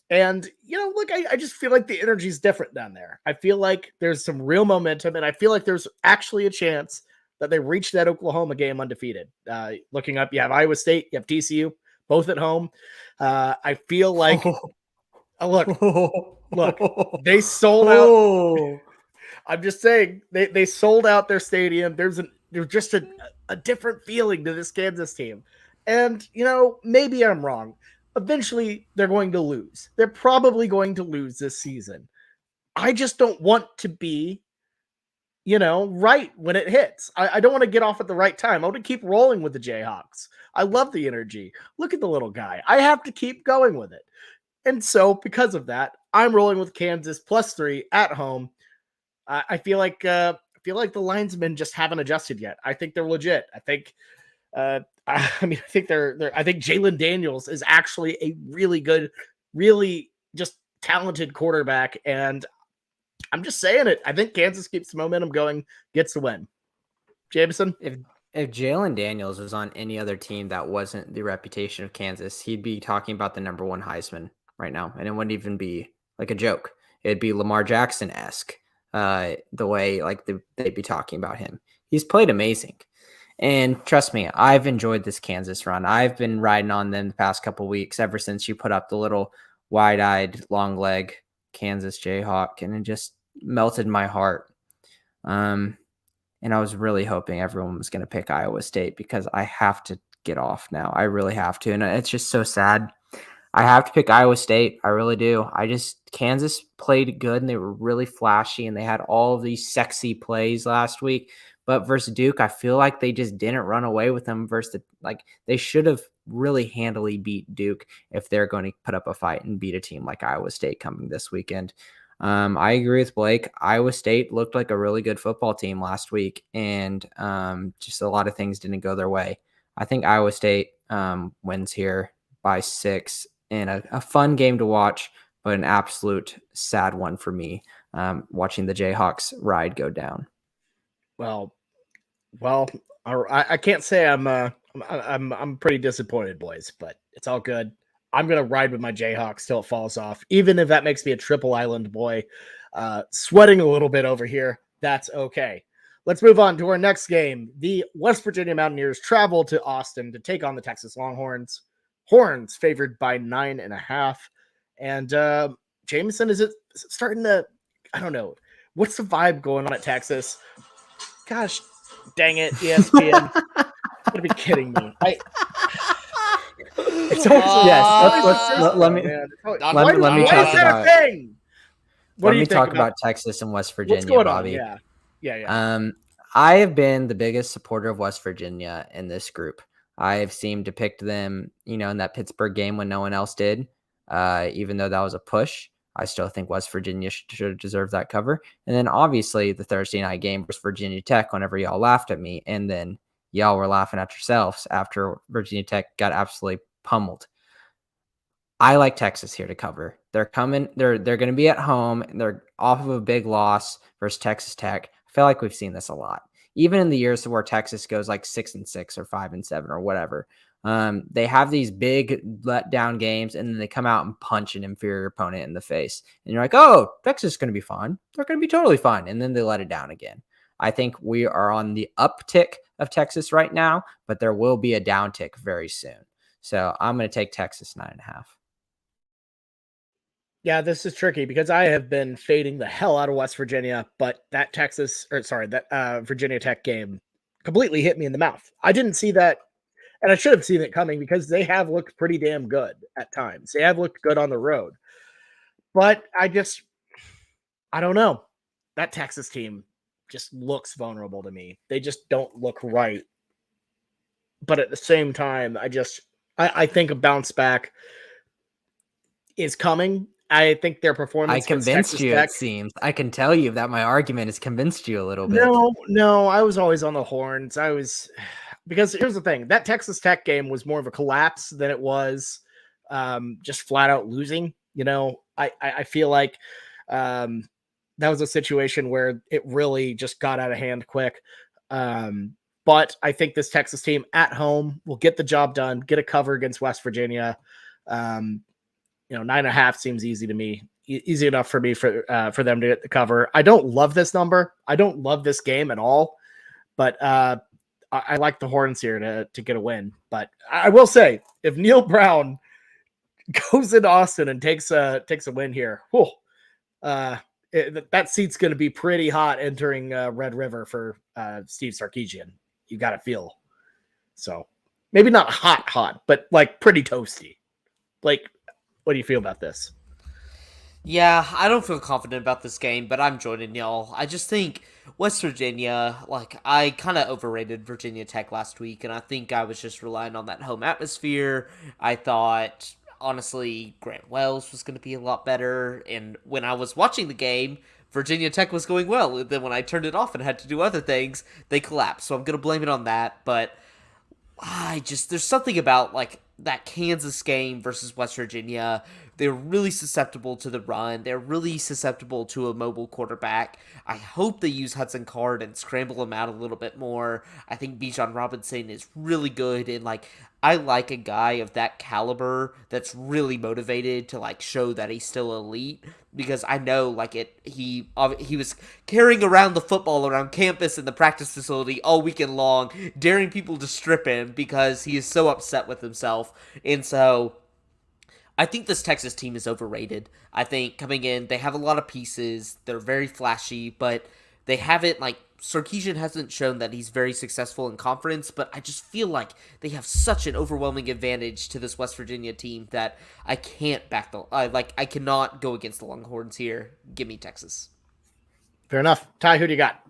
And, you know, look, I just feel like the energy is different down there. I feel like there's some real momentum, and I feel like there's actually a chance that they reach that Oklahoma game undefeated. Looking up, you have Iowa State, you have TCU, both at home. I feel like, look, they sold out. I'm just saying, they sold out their stadium. There's just a different feeling to this Kansas team. And, you know, maybe I'm wrong. Eventually, they're going to lose. They're probably going to lose this season. I just don't want to be right when it hits. I don't want to get off at the right time. I want to keep rolling with the Jayhawks. I love the energy. Look at the little guy. I have to keep going with it. And so because of that, I'm rolling with Kansas +3 at home. I feel like the linesmen just haven't adjusted yet. I think they're legit. I think I think I think Jalen Daniels is actually a really good, really just talented quarterback, and I'm just saying it. I think Kansas keeps the momentum going, gets the win. Jameson?
If Jalen Daniels was on any other team that wasn't the reputation of Kansas, he'd be talking about the #1 Heisman right now, and it wouldn't even be like a joke. It'd be Lamar Jackson-esque, the way they'd be talking about him. He's played amazing. And trust me, I've enjoyed this Kansas run. I've been riding on them the past couple weeks ever since you put up the little wide-eyed, long leg Kansas Jayhawk, and it just melted my heart. And I was really hoping everyone was going to pick Iowa State because I have to get off now. I really have to. And it's just so sad. I have to pick Iowa State. I really do. Kansas played good and they were really flashy and they had all of these sexy plays last week. But versus Duke, I feel like they just didn't run away with them they should have really handily beat Duke if they're going to put up a fight and beat a team like Iowa State coming this weekend. I agree with Blake. Iowa State looked like a really good football team last week, and just a lot of things didn't go their way. I think Iowa State wins here by 6 in a fun game to watch, but an absolute sad one for me watching the Jayhawks ride go down.
Well, I can't say I'm pretty disappointed, boys, but it's all good. I'm going to ride with my Jayhawks till it falls off, even if that makes me a triple island boy, sweating a little bit over here. That's okay. Let's move on to our next game. The West Virginia Mountaineers travel to Austin to take on the Texas Longhorns. Horns favored by 9.5. And Jameson, is it starting to, I don't know, what's the vibe going on at Texas? Gosh, dang it, ESPN. You gotta be kidding me. It's always,
yes. Let me talk about. Let me talk about Texas and West Virginia,
what's going
Bobby.
On? Yeah.
I have been the biggest supporter of West Virginia in this group. I have seemed to pick them, in that Pittsburgh game when no one else did, even though that was a push. I still think West Virginia should deserve that cover. And then obviously the Thursday night game versus Virginia Tech, whenever y'all laughed at me, and then y'all were laughing at yourselves after Virginia Tech got absolutely pummeled. I like Texas here to cover. They're coming. They're going to be at home. They're off of a big loss versus Texas Tech. I feel like we've seen this a lot, even in the years where Texas goes like 6-6 or 5-7 or whatever. They have these big letdown games, and then they come out and punch an inferior opponent in the face. And you're like, oh, Texas is going to be fine. They're going to be totally fine. And then they let it down again. I think we are on the uptick of Texas right now, but there will be a downtick very soon. So I'm going to take Texas 9.5.
Yeah, this is tricky because I have been fading the hell out of West Virginia, but that Virginia Tech game completely hit me in the mouth. I didn't see that. And I should have seen it coming because they have looked pretty damn good at times. They have looked good on the road. But I don't know. That Texas team just looks vulnerable to me. They just don't look right. But at the same time, I think a bounce back is coming. I think their performance.
I convinced you, Tech, it seems. I can tell you that my argument has convinced you a little bit.
No, I was always on the Horns. Because here's the thing, that Texas Tech game was more of a collapse than it was just flat out losing. I feel like that was a situation where it really just got out of hand quick. But I think this Texas team at home will get the job done, get a cover against West Virginia. 9.5 seems easy to me, easy enough for me for them to get the cover. I don't love this number. I don't love this game at all, but I like the Horns here to get a win. But I will say, if Neil Brown goes into Austin and takes a win here, that seat's going to be pretty hot entering Red River for Steve Sarkisian. You got to feel. So maybe not hot, but like pretty toasty. Like, what do you feel about this?
Yeah, I don't feel confident about this game, but I'm joining y'all. I just think West Virginia, like, I kind of overrated Virginia Tech last week, and I think I was just relying on that home atmosphere. I thought, honestly, Grant Wells was going to be a lot better, and when I was watching the game, Virginia Tech was going well, and then when I turned it off and had to do other things, they collapsed, so I'm going to blame it on that, but there's something about like that Kansas game versus West Virginia. They're really susceptible to the run. They're really susceptible to a mobile quarterback. I hope they use Hudson Card and scramble him out a little bit more. I think Bijan Robinson is really good, and like I like a guy of that caliber that's really motivated to like show that he's still elite, because I know like he was carrying around the football around campus in the practice facility all weekend long, daring people to strip him because he is so upset with himself. And so I think this Texas team is overrated. I think coming in, they have a lot of pieces. They're very flashy, but they haven't, like, Sarkisian hasn't shown that he's very successful in conference, but I just feel like they have such an overwhelming advantage to this West Virginia team that I can't I cannot go against the Longhorns here. Give me Texas.
Fair enough. Ty, who do you got?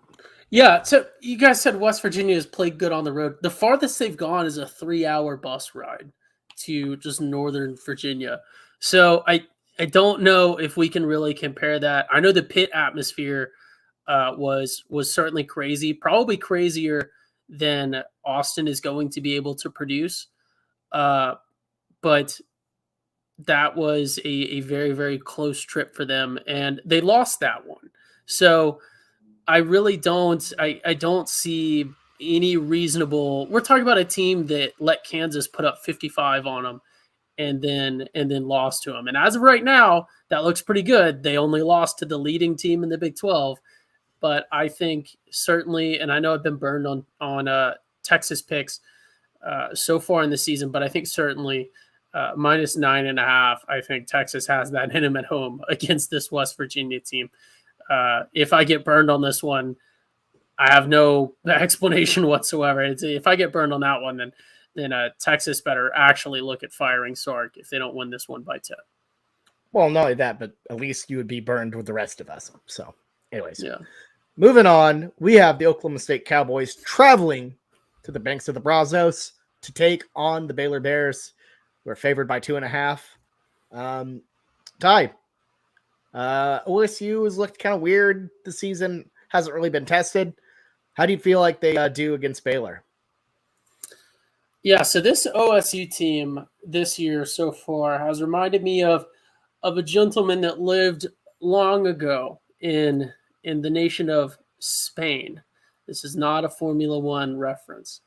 Yeah, so you guys said West Virginia has played good on the road. The farthest they've gone is a 3-hour bus ride to just Northern Virginia. So I don't know if we can really compare that. I know the pit atmosphere was certainly crazy, probably crazier than Austin is going to be able to produce. But that was a very, very close trip for them, and they lost that one. So I really don't. I don't see any reasonable. We're talking about a team that let Kansas put up 55 on them, and then lost to them. And as of right now, that looks pretty good. They only lost to the leading team in the Big 12, but I think certainly, and I know I've been burned on Texas picks so far in the season, but I think certainly minus 9.5. I think Texas has that in them at home against this West Virginia team. If I get burned on this one, I have no explanation whatsoever. If I get burned on that one, then Texas better actually look at firing Sark if they don't win this one by 10.
Well, not only that, but at least you would be burned with the rest of us. So, anyways,
Yeah.
Moving on, we have the Oklahoma State Cowboys traveling to the banks of the Brazos to take on the Baylor Bears. We're favored by 2.5. Ty, OSU has looked kind of weird this season. Hasn't really been tested. How do you feel like they do against Baylor?
Yeah, so this OSU team this year so far has reminded me of a gentleman that lived long ago in the nation of Spain. This is not a Formula One reference.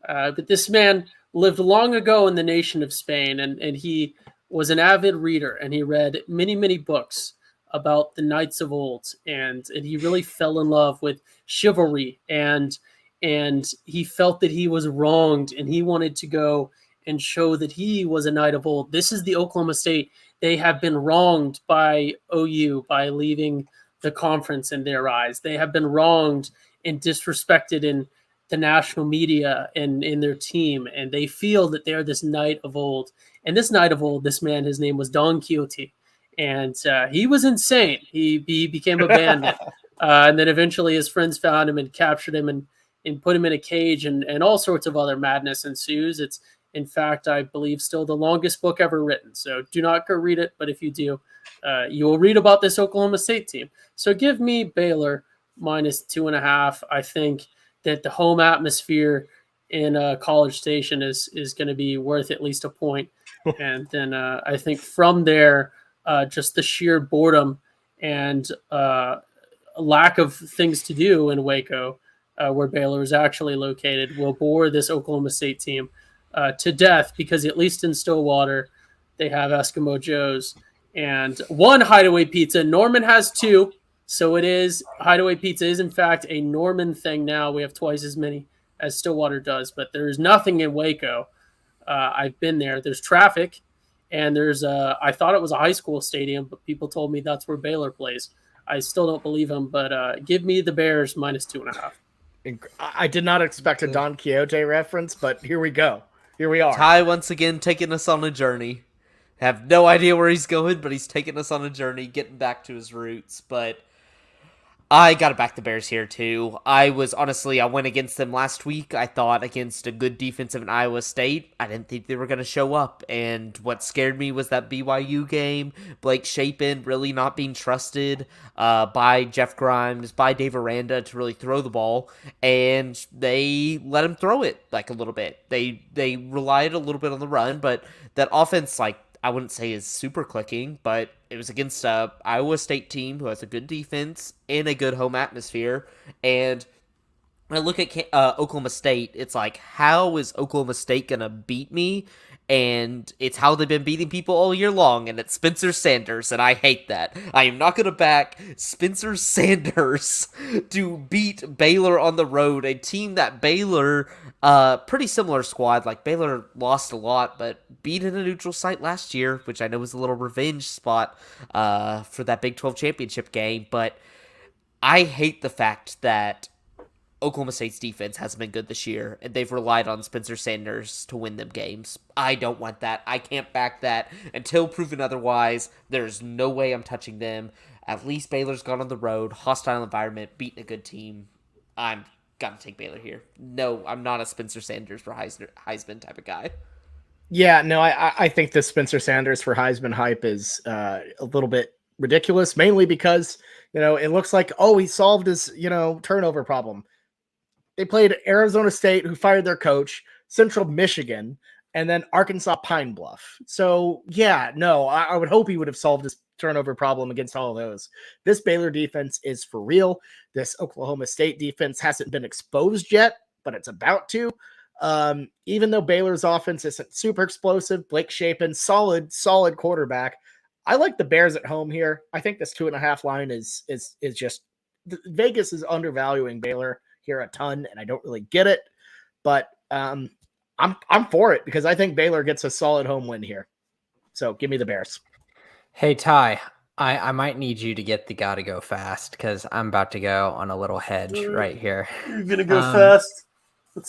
But this man lived long ago in the nation of Spain, and he was an avid reader, and he read many, many books about the knights of old, and he really fell in love with chivalry, and he felt that he was wronged, and he wanted to go and show that he was a knight of old. This is the Oklahoma State. They have been wronged by OU by leaving the conference in their eyes. They have been wronged and disrespected in the national media and in their team, and they feel that they're this knight of old. And this knight of old, this man, his name was Don Quixote, and he was insane. He became a bandit, and then eventually his friends found him and captured him and put him in a cage, and all sorts of other madness ensues. It's, in fact, I believe, still the longest book ever written. So do not go read it, but if you do, you will read about this Oklahoma State team. So give me Baylor minus 2.5. I think that the home atmosphere in College Station is going to be worth at least a point. And then I think from there, just the sheer boredom and lack of things to do in Waco, where Baylor is actually located, will bore this Oklahoma State team to death, because at least in Stillwater, they have Eskimo Joe's and one Hideaway Pizza. Norman has two. So it is, Hideaway Pizza is in fact a Norman thing now. We have twice as many as Stillwater does, but there's nothing in Waco. I've been there. There's traffic, and there's I thought it was a high school stadium, but people told me that's where Baylor plays. I still don't believe them, but give me the Bears minus 2.5.
I did not expect a Don Quixote reference, but here we go. Here we are.
Ty once again taking us on a journey. Have no idea where he's going, but he's taking us on a journey, getting back to his roots. But I got to back the Bears here, too. I went against them last week. I thought against a good defense of Iowa State, I didn't think they were going to show up. And what scared me was that BYU game. Blake Shapen really not being trusted by Jeff Grimes, by Dave Aranda to really throw the ball. And they let him throw it like a little bit. They relied a little bit on the run, but that offense, I wouldn't say is super clicking, but it was against a Iowa State team who has a good defense and a good home atmosphere. And when I look at Oklahoma State, it's like, how is Oklahoma State going to beat me? And it's how they've been beating people all year long, and it's Spencer Sanders, and I hate that. I am not going to back Spencer Sanders to beat Baylor on the road, a team that Baylor, pretty similar squad. Like, Baylor lost a lot, but beat in a neutral site last year, which I know was a little revenge spot for that Big 12 championship game. But I hate the fact that Oklahoma State's defense hasn't been good this year, and they've relied on Spencer Sanders to win them games. I don't want that. I can't back that. Until proven otherwise, there's no way I'm touching them. At least Baylor's gone on the road, hostile environment, beating a good team. I'm got to take Baylor here. No, I'm not a Spencer Sanders for Heisman type of guy.
Yeah, no, I think the Spencer Sanders for Heisman hype is a little bit ridiculous, mainly because, it looks like, he solved his, turnover problem. They played Arizona State, who fired their coach, Central Michigan, and then Arkansas Pine Bluff. So, yeah, no, I would hope he would have solved his turnover problem against all of those. This Baylor defense is for real. This Oklahoma State defense hasn't been exposed yet, but it's about to. Even though Baylor's offense isn't super explosive, Blake Shapen, solid quarterback. I like the Bears at home here. I think this 2.5 line is just Vegas is undervaluing Baylor here a ton, and I don't really get it, but I'm for it because I think Baylor gets a solid home win here. So give me the Bears.
Hey Ty, I might need you to get the gotta go fast because I'm about to go on a little hedge right here.
You're gonna go fast?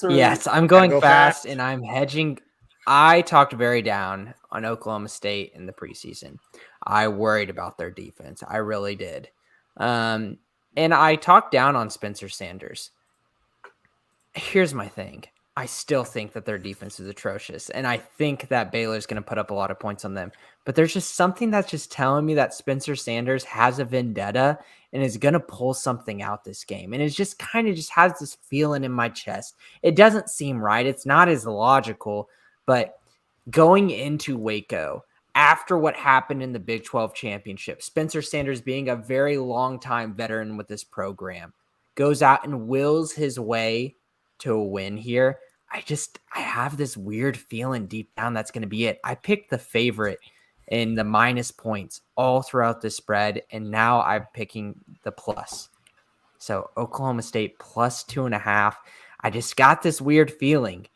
Yes, I'm going fast, and I'm hedging. I talked very down on Oklahoma State in the preseason. I worried about their defense. I really did. And I talked down on Spencer Sanders. Here's my thing. I still think that their defense is atrocious, and I think that Baylor's going to put up a lot of points on them. But there's just something that's just telling me that Spencer Sanders has a vendetta and is going to pull something out this game. And it just kind of just has this feeling in my chest. It doesn't seem right. It's not as logical, but going into Waco, after what happened in the Big 12 championship, Spencer Sanders being a very long-time veteran with this program, goes out and wills his way to a win here. I have this weird feeling deep down that's going to be it. I picked the favorite in the minus points all throughout the spread, and now I'm picking the plus. So Oklahoma State plus 2.5. I just got this weird feeling.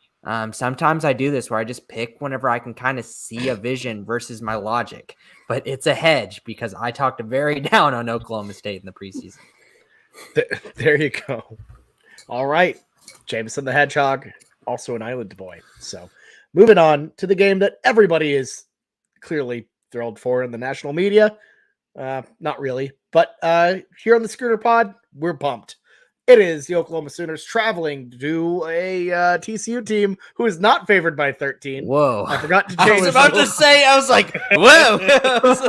Sometimes I do this where I just pick whenever I can kind of see a vision versus my logic, but it's a hedge because I talked very down on Oklahoma State in the preseason.
There you go. All right. Jameson the Hedgehog, also an Island boy. So moving on to the game that everybody is clearly thrilled for in the national media. Not really, but here on the Scooter Pod, we're pumped. It is the Oklahoma Sooners traveling to a TCU team who is not favored by 13.
Whoa.
I forgot to change.
I was about to say, I was like, whoa. I was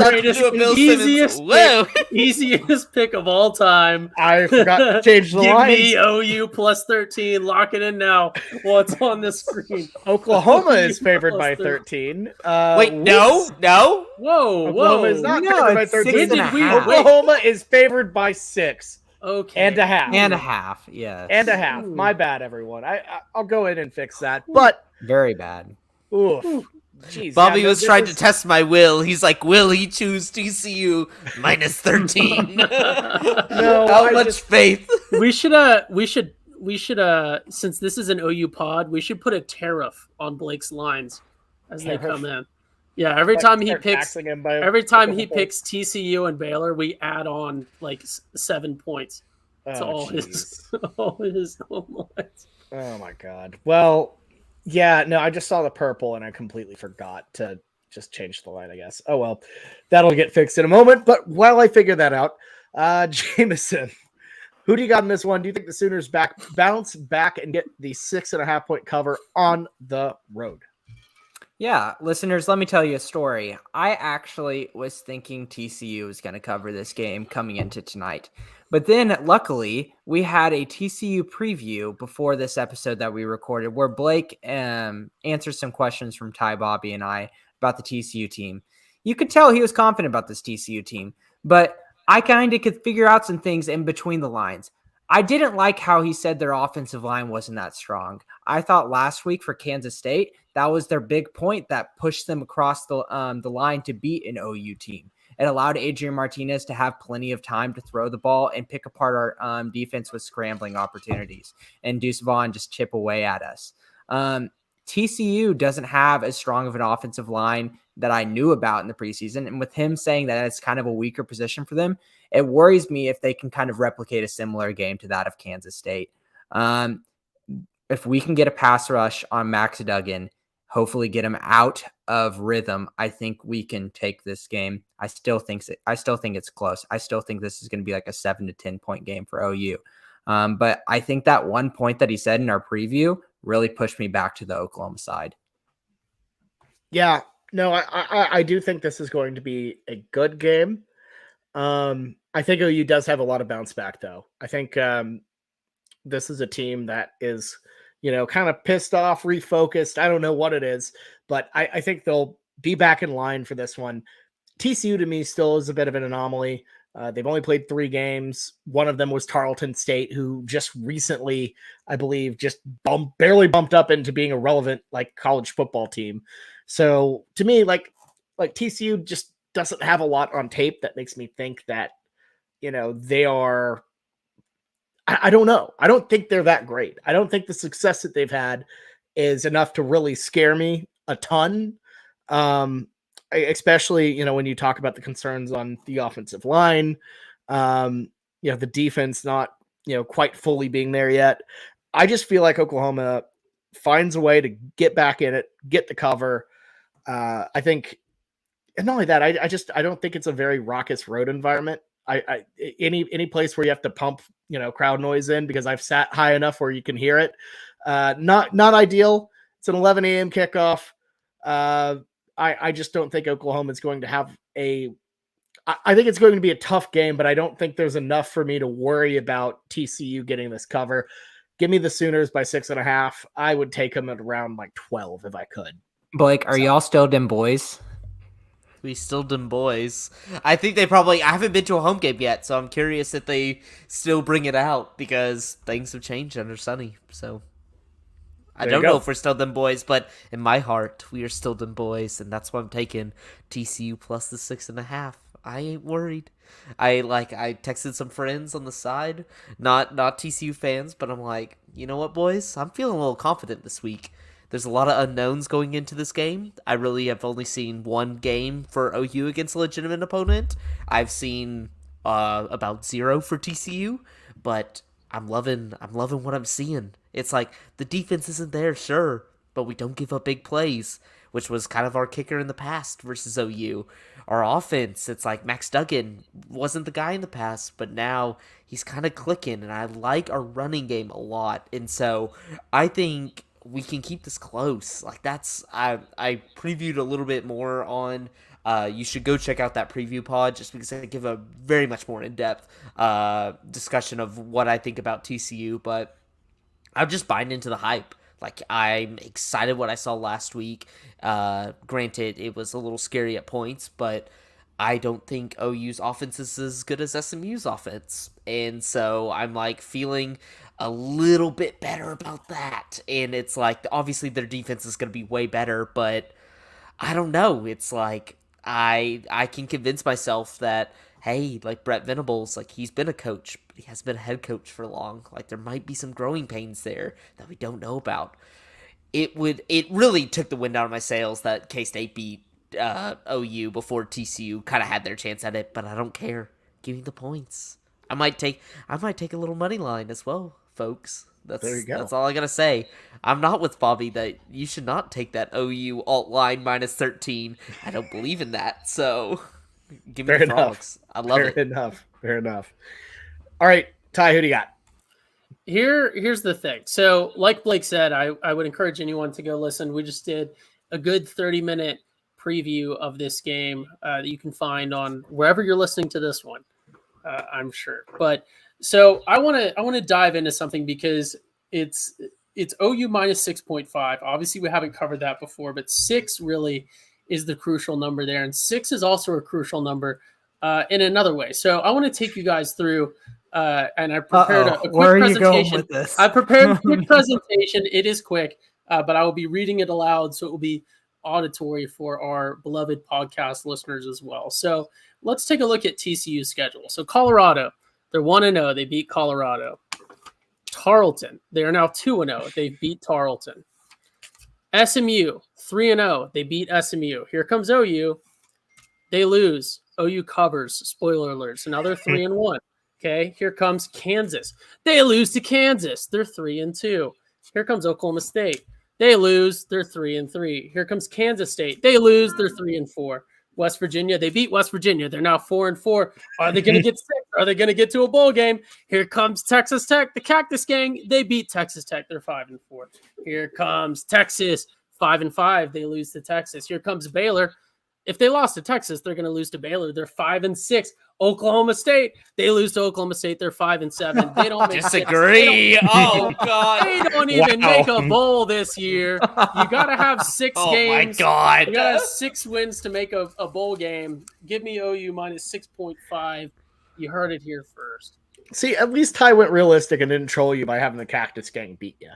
about to do a Bill Simmons. Whoa.
Easiest pick of all time.
I forgot to change the
Give
lines.
me OU plus 13. Lock it in now. What's on the screen?
Oklahoma is favored by 13.
Wait, no.
Whoa.
Oklahoma is not favored by 13.
6.5.
Oklahoma is favored by 6.
Okay.
And a half.
Yes.
And a half. My bad, everyone. I'll go in and fix that. But
very bad.
Oof. Jeez,
Bobby was trying to test my will. He's like, will he choose TCU minus 13?
No,
how much faith?
We should since this is an OU pod, we should put a tariff on Blake's lines as they come in. Yeah, every time he picks TCU and Baylor, we add on like 7 points to all his home lines.
Oh my god. Well, yeah, no, I just saw the purple and I completely forgot to just changed the line, I guess. Oh, well, that'll get fixed in a moment. But while I figure that out, Jameson, who do you got in this one? Do you think the Sooners bounce back and get the 6.5 point cover on the road?
Yeah, listeners, let me tell you a story. I actually was thinking TCU was going to cover this game coming into tonight. But then, luckily, we had a TCU preview before this episode that we recorded where Blake answered some questions from Ty, Bobby, and I about the TCU team. You could tell he was confident about this TCU team, but I kind of could figure out some things in between the lines. I didn't like how he said their offensive line wasn't that strong. I thought last week for Kansas State, that was their big point that pushed them across the line to beat an OU team. It allowed Adrian Martinez to have plenty of time to throw the ball and pick apart our defense with scrambling opportunities and Deuce Vaughn just chip away at us. TCU doesn't have as strong of an offensive line that I knew about in the preseason. And with him saying that it's kind of a weaker position for them, it worries me if they can kind of replicate a similar game to that of Kansas State. If we can get a pass rush on Max Duggan, hopefully get him out of rhythm, I think we can take this game. I still think it's close. I still think this is going to be like a 7 to 10 point game for OU. But I think that one point that he said in our preview really pushed me back to the Oklahoma side.
Yeah, no, I do think this is going to be a good game. I think OU does have a lot of bounce back, though. I think this is a team that is, kind of pissed off, refocused. I don't know what it is, but I think they'll be back in line for this one. TCU to me still is a bit of an anomaly. They've only played 3 games. One of them was Tarleton State, who just recently, I believe, just barely bumped up into being a relevant college football team. So to me, like TCU just doesn't have a lot on tape that makes me think that, they are. I don't know. I don't think they're that great. I don't think the success that they've had is enough to really scare me a ton. Especially, when you talk about the concerns on the offensive line, the defense not, quite fully being there yet. I just feel like Oklahoma finds a way to get back in it, get the cover. I think, and not only that, I don't think it's a very raucous road environment. Any place where you have to pump, crowd noise in, because I've sat high enough where you can hear it. Not ideal. It's an 11 a.m. kickoff. I just don't think Oklahoma is going to have I think it's going to be a tough game, but I don't think there's enough for me to worry about TCU getting this cover. Give me the Sooners by 6.5. I would take them at around 12 if I could.
Blake, are y'all still them boys?
We still them boys. I think they probably. I haven't been to a home game yet, so I'm curious if they still bring it out, because things have changed under Sonny. So I don't know if we're still them boys, but in my heart, we are still them boys, and that's why I'm taking TCU plus the 6.5. I ain't worried. I texted some friends on the side, not TCU fans, but I'm like, you know what, boys? I'm feeling a little confident this week. There's a lot of unknowns going into this game. I really have only seen one game for OU against a legitimate opponent. I've seen about 0 for TCU, but I'm loving what I'm seeing. It's like the defense isn't there, sure, but we don't give up big plays, which was kind of our kicker in the past versus OU. Our offense, it's like Max Duggan wasn't the guy in the past, but now he's kind of clicking, and I like our running game a lot. And so I think we can keep this close. I previewed a little bit more on. You should go check out that preview pod, just because I give a very much more in-depth discussion of what I think about TCU. But I'm just buying into the hype. I'm excited what I saw last week. Granted, it was a little scary at points, but I don't think OU's offense is as good as SMU's offense. And so I'm feeling a little bit better about that. And it's obviously their defense is going to be way better, but I don't know. It's I can convince myself that, hey, Brett Venables, he's been a coach, but he hasn't been a head coach for long. There might be some growing pains there that we don't know about. It really took the wind out of my sails that K-State beat OU before TCU kind of had their chance at it, but I don't care. Give me the points. I might take a little money line as well folks.
There you go.
That's all I gotta say. I'm not with Bobby that you should not take that OU alt line minus 13. I don't believe in that. So give me
Fair
the
enough.
frogs. I love it.
Fair enough. All right, Ty, who do you got?
Here's the thing. So, like Blake said, I would encourage anyone to go listen. We just did a good 30-minute preview of this game that you can find on wherever you're listening to this one. I'm sure. But so I want to dive into something because it's OU minus 6.5. Obviously, we haven't covered that before, but 6 really is the crucial number there, and 6 is also a crucial number in another way. So I want to take you guys through. And I prepared a quick
Where are you
presentation.
going with this?
I prepared a quick presentation. It is quick, but I will be reading it aloud, so it will be auditory for our beloved podcast listeners as well. So let's take a look at TCU's schedule. So Colorado, they're 1-0. They beat Colorado. Tarleton, they are now 2-0. They beat Tarleton. SMU, 3-0. They beat SMU. Here comes OU. They lose. OU covers. Spoiler alert. So now they're 3-1. Okay, here comes Kansas. They lose to Kansas. They're 3-2. Here comes Oklahoma State. They lose. They're 3-3. Here comes Kansas State. They lose. They're 3-4. West Virginia. They beat West Virginia. They're now 4-4. Are they going to get 6? Are they going to get to a bowl game? Here comes Texas Tech, the Cactus Gang. They beat Texas Tech. They're 5-4. Here comes Texas, 5-5. They lose to Texas. Here comes Baylor. If they lost to Texas, they're going to lose to Baylor. They're 5-6. Oklahoma State, they lose to Oklahoma State. They're 5-7. They don't make
disagree. Oh God,
they don't even make a bowl this year. You got to have 6 games.
Oh my God,
you got to have 6 wins to make a bowl game. Give me OU minus 6.5. You heard it here first.
See, at least Ty went realistic and didn't troll you by having the Cactus Gang beat you.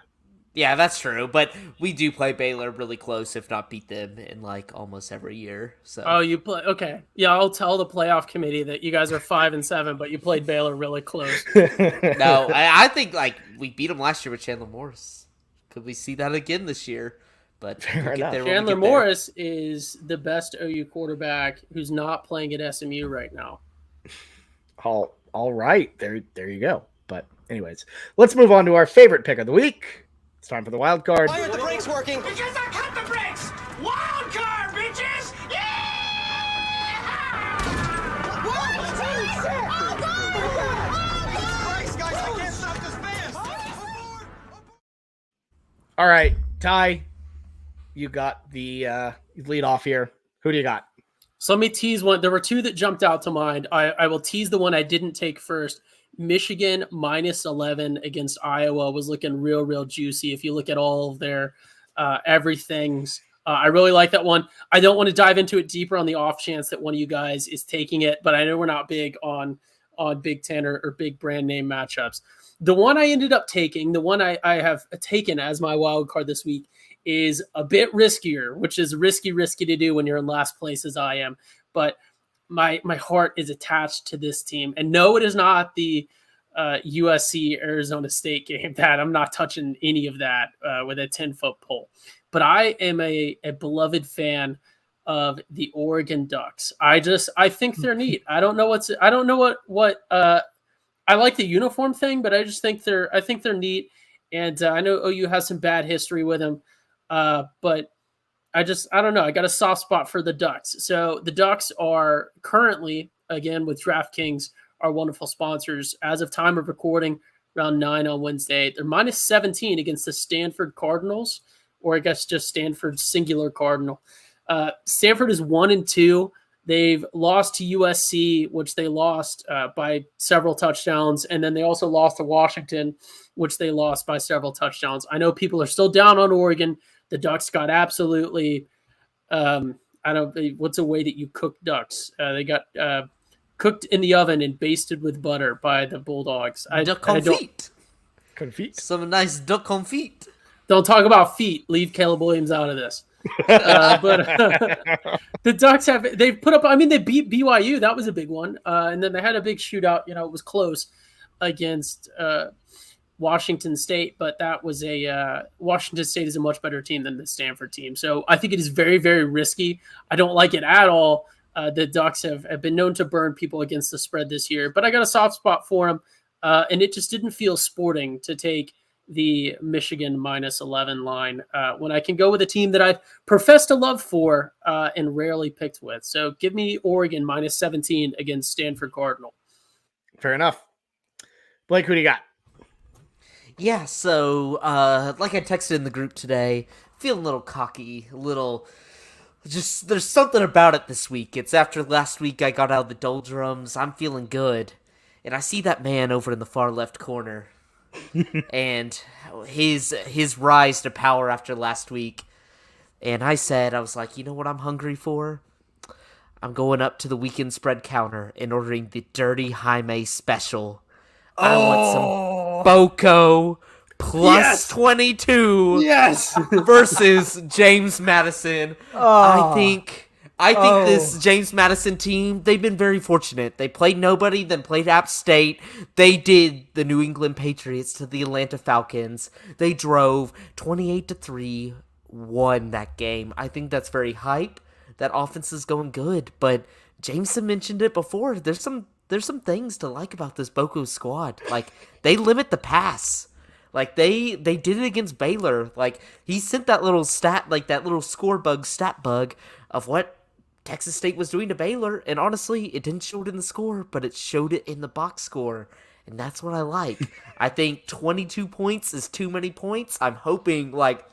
Yeah, that's true. But we do play Baylor really close, if not beat them in like almost every year. So.
Oh, you play? Okay. Yeah, I'll tell the playoff committee that you guys are 5-7, but you played Baylor really close.
No, I think like we beat them last year with Chandler Morris. Could we see that again this year? But we'll get there
Chandler Morris is the best OU quarterback who's not playing at SMU right now.
All right. There you go. But anyways, let's move on to our favorite pick of the week. It's time for the wild card.
Why aren't the brakes working? Because I cut the brakes! Wild card, bitches! Yeah! What? Christ, guys, I can't stop this fast!
All right, Ty, you got the lead off here. Who do you got?
So let me tease one. There were 2 that jumped out to mind. I will tease the one I didn't take first. Michigan minus 11 against Iowa was looking real juicy. If you look at all of their everything's, I really like that one. I don't want to dive into it deeper on the off chance that one of you guys is taking it, but I know we're not big on Big Ten or big brand name matchups. The one I ended up taking, the one I have taken as my wild card this week is a bit riskier, which is risky to do when you're in last place as I am. But my heart is attached to this team. And no, it is not the USC Arizona State game. That I'm not touching any of that with a 10-foot pole. But I am a beloved fan of the Oregon Ducks. I think they're neat. I don't know what I like the uniform thing, but I think they're neat. And I know OU has some bad history with them. But I don't know. I got a soft spot for the Ducks. So the Ducks are currently, again, with DraftKings, our wonderful sponsors. As of time of recording, around 9 on Wednesday, they're minus 17 against the Stanford Cardinals, or I guess just Stanford singular Cardinal. Stanford is 1-2. They've lost to USC, which they lost by several touchdowns. And then they also lost to Washington, which they lost by several touchdowns. I know people are still down on Oregon. The Ducks got absolutely, what's a way that you cook ducks? They got cooked in the oven and basted with butter by the Bulldogs.
Duck confit.
Confit.
Some nice duck confit.
Don't talk about feet. Leave Caleb Williams out of this. But the Ducks they beat BYU. That was a big one. And then they had a big shootout. It was close against Washington State, but that was Washington State is a much better team than the Stanford team. So I think it is very, very risky. I don't like it at all. The Ducks have been known to burn people against the spread this year, but I got a soft spot for them. and it just didn't feel sporting to take the Michigan -11 line when I can go with a team that I've professed a love for and rarely picked with. So give me Oregon -17 against Stanford Cardinal.
Fair enough. Blake, who do you got?
Yeah, so like I texted in the group today, feeling a little cocky, a little just there's something about it this week. It's after last week I got out of the doldrums. I'm feeling good. And I see that man over in the far left corner. And his rise to power after last week. And I was like, you know what I'm hungry for? I'm going up to the weekend spread counter and ordering the Dirty Jaime special. I want some Boko plus 22 versus James Madison. I think this James Madison team, they've been very fortunate. They played nobody, then played App State. They did the New England Patriots to the Atlanta Falcons. They drove 28-3, won that game. I think that's very hype. That offense is going good, but Jameson mentioned it before. There's some things to like about this Boko squad. Like, they limit the pass. Like, they did it against Baylor. Like, he sent that little stat bug of what Texas State was doing to Baylor, and honestly, it didn't show it in the score, but it showed it in the box score, and that's what I like. I think 22 points is too many points. I'm hoping, like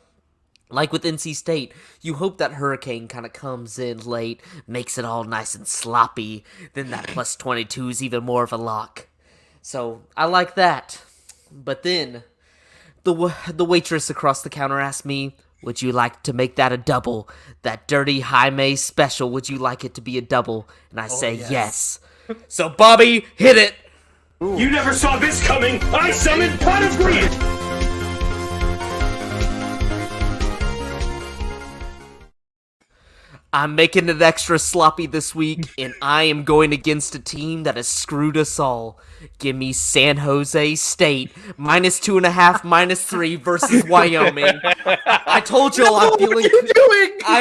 with NC State, you hope that Hurricane kind of comes in late, makes it all nice and sloppy, then that plus 22 is even more of a lock. So, I like that. But then, the waitress across the counter asked me, would you like to make that a double? That Dirty Jaime special, would you like it to be a double? And I say yes. So, Bobby, hit it!
You never saw this coming! I summoned Pot of Greed!
I'm making it extra sloppy this week, and I am going against a team that has screwed us all. Give me San Jose State, -2.5, -3 versus Wyoming. I told y'all I'm feeling...
What are you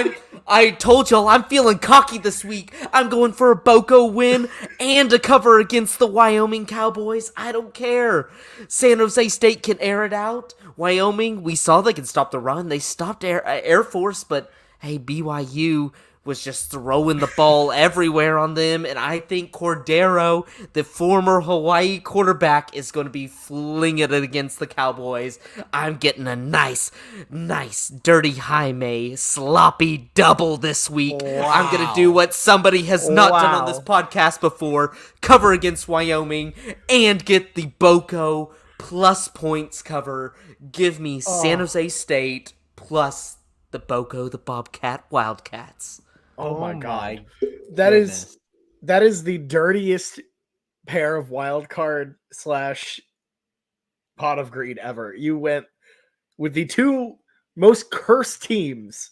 doing?
I told y'all I'm feeling cocky this week. I'm going for a Boko win and a cover against the Wyoming Cowboys. I don't care. San Jose State can air it out. Wyoming, we saw they can stop the run. They stopped Air Force, but... hey, BYU was just throwing the ball everywhere on them, and I think Cordero, the former Hawaii quarterback, is going to be flinging it against the Cowboys. I'm getting a nice Dirty Jaime sloppy double this week. Wow. I'm going to do what somebody has not done on this podcast before, cover against Wyoming, and get the Boko plus points cover. Give me San Jose State plus the Boko, the Bobcat Wildcats.
Oh my God. That is the dirtiest pair of wild card / pot of greed ever. You went with the two most cursed teams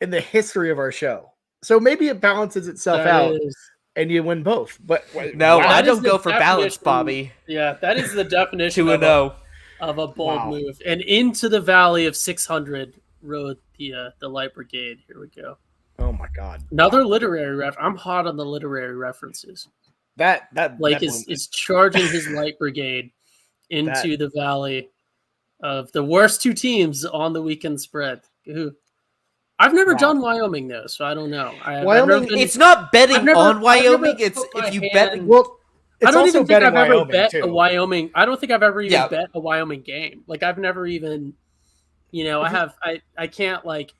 in the history of our show. So maybe it balances itself out and you win both. But
no, wow, I don't go for balance, Bobby.
Yeah, that is the definition
2-0
of a bold move. And into the valley of 600 rode the Light Brigade. Here we go.
Oh my God!
Another literary ref. I'm hot on the literary references.
That
Blake is charging his Light Brigade into the valley of the worst two teams on the weekend spread. I've never done Wyoming though, so I don't know.
Wyoming, it's not betting on Wyoming. It's if you bet.
Well,
I don't even think I've ever
Wyoming
bet
too.
a Wyoming. I don't think I've ever even bet a Wyoming game. Like I've never even, I can't like.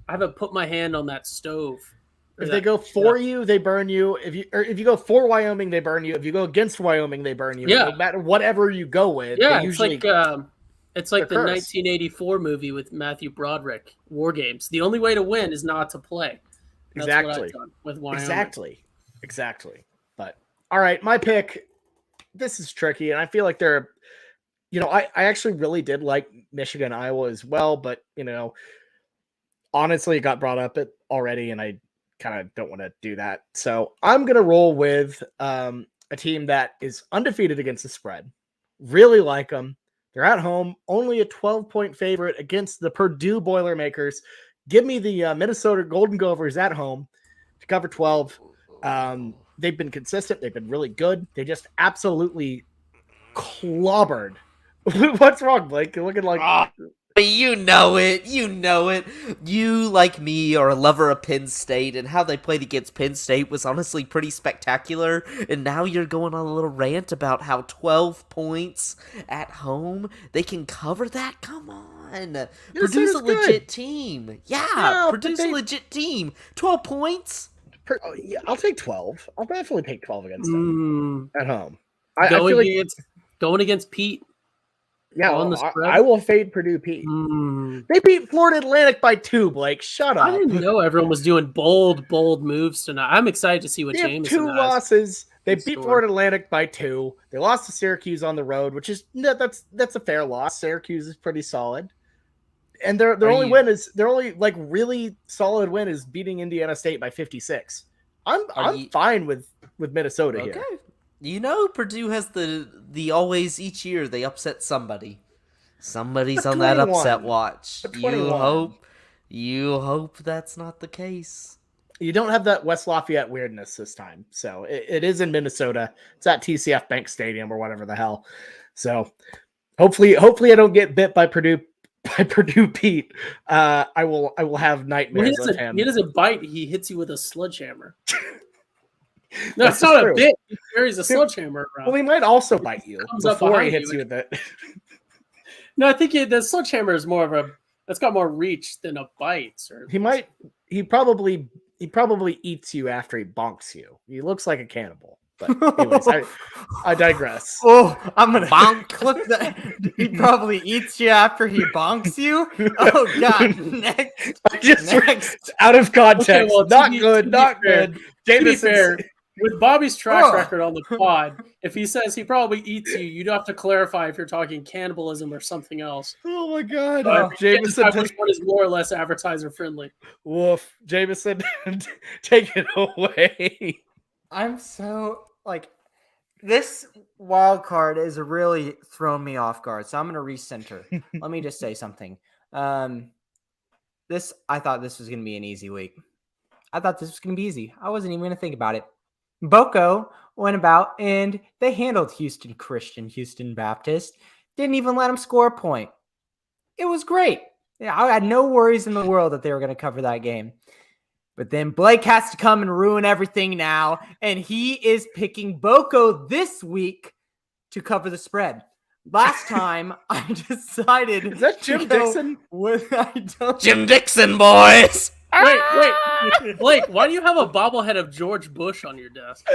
I haven't put my hand on that stove.
If they go for you, they burn you. If you go for Wyoming, they burn you. If you go against Wyoming, they burn you.
Yeah.
No matter whatever you go with.
Yeah,
it's like
the 1984 movie with Matthew Broderick, War Games. The only way to win is not to play. That's
exactly
what I've done with Wyoming.
Exactly. But all right, my pick. This is tricky, and I feel like I actually really did like Michigan, Iowa as well, but honestly, it got brought up already, and I kind of don't want to do that. So I'm going to roll with a team that is undefeated against the spread. Really like them. They're at home, only a 12-point favorite against the Purdue Boilermakers. Give me the Minnesota Golden Gophers at home to cover 12. They've been consistent. They've been really good. They just absolutely clobbered. What's wrong, Blake? You're looking like
You know it. You know it. You, like me, are a lover of Penn State, and how they played against Penn State was honestly pretty spectacular. And now you're going on a little rant about how 12 points at home, they can cover that? Come on. Purdue's a legit team. Yeah, Purdue's a legit team. 12 points?
Yeah, I'll take 12. I'll definitely take 12 against them at home.
Going against Pete.
Yeah, I will fade Purdue Pete. They beat Florida Atlantic by 2, Blake. Shut up.
I didn't know everyone was doing bold moves tonight. I'm excited to see what Jameson has.
2 losses. They beat Florida Atlantic by 2. They lost to Syracuse on the road, which is that's a fair loss. Syracuse is pretty solid. And their only really solid win is beating Indiana State by 56. I'm fine with Minnesota here.
You know, Purdue has the always each year they upset somebody. Somebody's on that upset watch. You hope that's not the case.
You don't have that West Lafayette weirdness this time. So it is in Minnesota. It's at TCF Bank Stadium or whatever the hell. So hopefully I don't get bit by Purdue Pete. I will have nightmares of him.
He doesn't bite. He hits you with a sledgehammer. No, it's not a bit. He carries a sledgehammer around.
Well, he might also bite you before he hits you with it.
No, I think the sledgehammer is more of it's got more reach than a bite.
He probably eats you after he bonks you. He looks like a cannibal. But anyways, I digress.
Oh, I'm gonna clip that. He probably eats you after he bonks you. Oh God! Next.
Out of context. Okay, well, not good.
To be fair, with Bobby's track record on the pod, if he says he probably eats you, you'd have to clarify if you're talking cannibalism or something else.
Oh my God! Jameson,
which one is more or less advertiser friendly?
Woof, Jameson, take it away.
I'm so this wild card is really throwing me off guard, so I'm going to recenter. Let me just say something. I thought this was going to be an easy week. I thought this was going to be easy. I wasn't even going to think about it. Boko went about and they handled Houston Christian, Houston Baptist. Didn't even let them score a point. It was great. Yeah, I had no worries in the world that they were going to cover that game. But then Blake has to come and ruin everything now, and he is picking Boko this week to cover the spread. Last time, I decided...
Is that Jim Dixon?
Jim Dixon, boys!
Wait. Blake, why do you have a bobblehead of George Bush on your desk?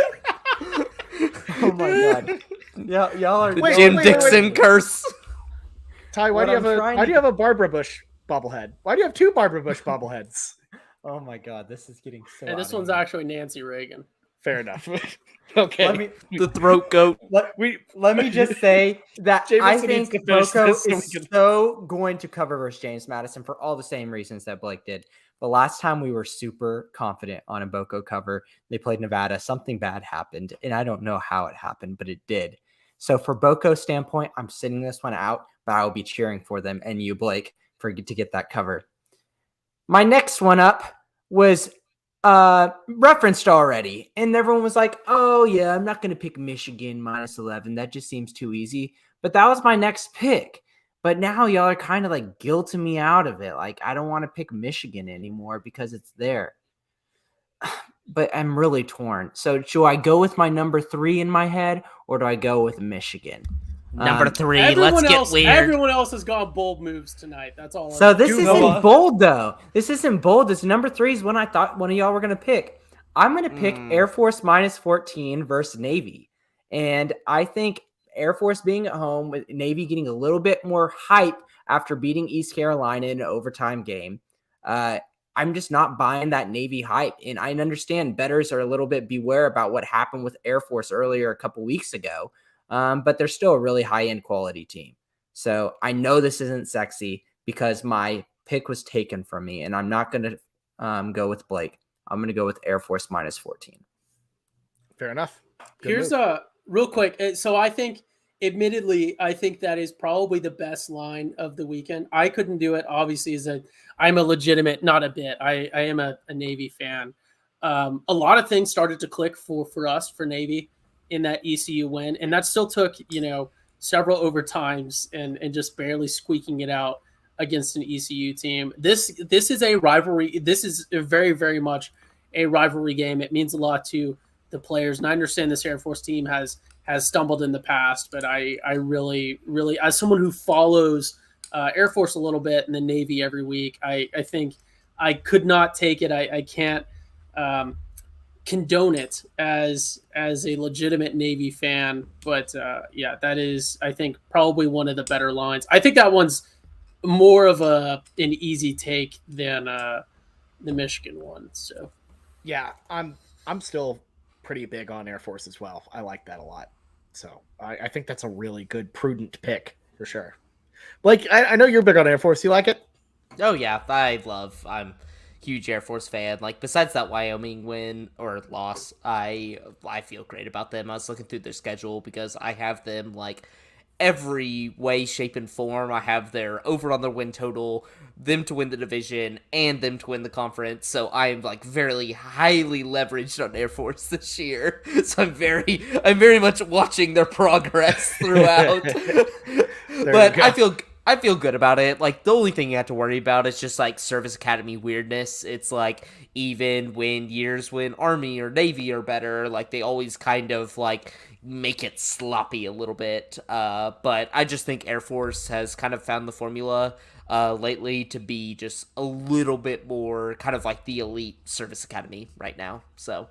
Oh, my God. Y'all are...
Jim Dixon curse.
Ty, why do you have a Barbara Bush bobblehead? Why do you have 2 Barbara Bush bobbleheads?
Oh my God, this is getting so.
And this one's actually Nancy Reagan.
Fair enough. Okay.
The throat goat.
Let me just say that I think Boko is so going to cover versus James Madison for all the same reasons that Blake did. The last time we were super confident on a Boko cover, they played Nevada. Something bad happened, and I don't know how it happened, but it did. So for Boko's standpoint, I'm sitting this one out, but I will be cheering for them and you, Blake, to get that cover. My next one up was referenced already, and everyone was like, oh, yeah, I'm not going to pick Michigan minus 11. That just seems too easy. But that was my next pick. But now y'all are kind of guilting me out of it. I don't want to pick Michigan anymore because it's there. But I'm really torn. So should I go with my number 3 in my head, or do I go with Michigan?
Number 3, let's get weird.
Everyone else has gone bold moves tonight. That's all.
So this isn't bold, though. This isn't bold. This number 3 is one I thought one of y'all were going to pick. I'm going to pick Air Force minus 14 versus Navy. And I think Air Force being at home, with Navy getting a little bit more hype after beating East Carolina in an overtime game. I'm just not buying that Navy hype. And I understand bettors are a little bit beware about what happened with Air Force earlier a couple weeks ago. But they're still a really high-end quality team. So I know this isn't sexy because my pick was taken from me, and I'm not going to go with Blake. I'm going to go with Air Force minus 14.
Fair enough.
Here's a real quick. So I think, admittedly, that is probably the best line of the weekend. I couldn't do it, obviously, I'm a legitimate, not a bit. I am a Navy fan. A lot of things started to click for us, for Navy, in that ECU win, and that still took several overtimes and just barely squeaking it out against an ECU team. This is a rivalry. This is a very, very much a rivalry game. It means a lot to the players, and I understand this Air Force team has stumbled in the past, but I really, really, as someone who follows Air Force a little bit and the Navy every week, I think I could not take it. I can't condone it as a legitimate Navy fan, but yeah, that is, I think, probably one of the better lines. I think that one's more of an easy take than the Michigan one. So
Yeah, I'm still pretty big on Air Force as well. I like that a lot. So I think that's a really good, prudent pick for sure. Blake, I know you're big on Air Force. You like it?
Oh yeah, I'm huge Air Force fan. Like, besides that Wyoming win or loss, I feel great about them. I was looking through their schedule because I have them like every way, shape, and form. I have their over on their win total, them to win the division, and them to win the conference. So I am like very highly leveraged on Air Force this year. So I'm very much watching their progress throughout. But I feel good about it. Like, the only thing you have to worry about is just like service academy weirdness. It's like, even when years when Army or Navy are better, like they always kind of like make it sloppy a little bit. But I just think Air Force has kind of found the formula lately to be just a little bit more kind of like the elite service academy right now. So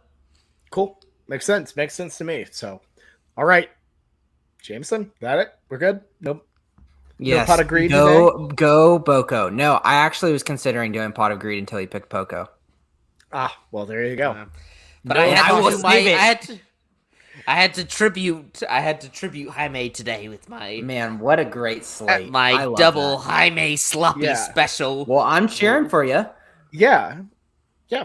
Cool. Makes sense to me. So, all right, Jameson, that it? We're good? Nope.
Yes.
pot of greed
Go Boko. No, I actually was considering doing pot of greed until you picked Poco.
Ah, well, there you go.
But
I
had to tribute Jaime today with my
Man, what a great slate. I
my
love
double
that.
Jaime sloppy
Yeah.
special.
Well, I'm cheering for you.
Yeah,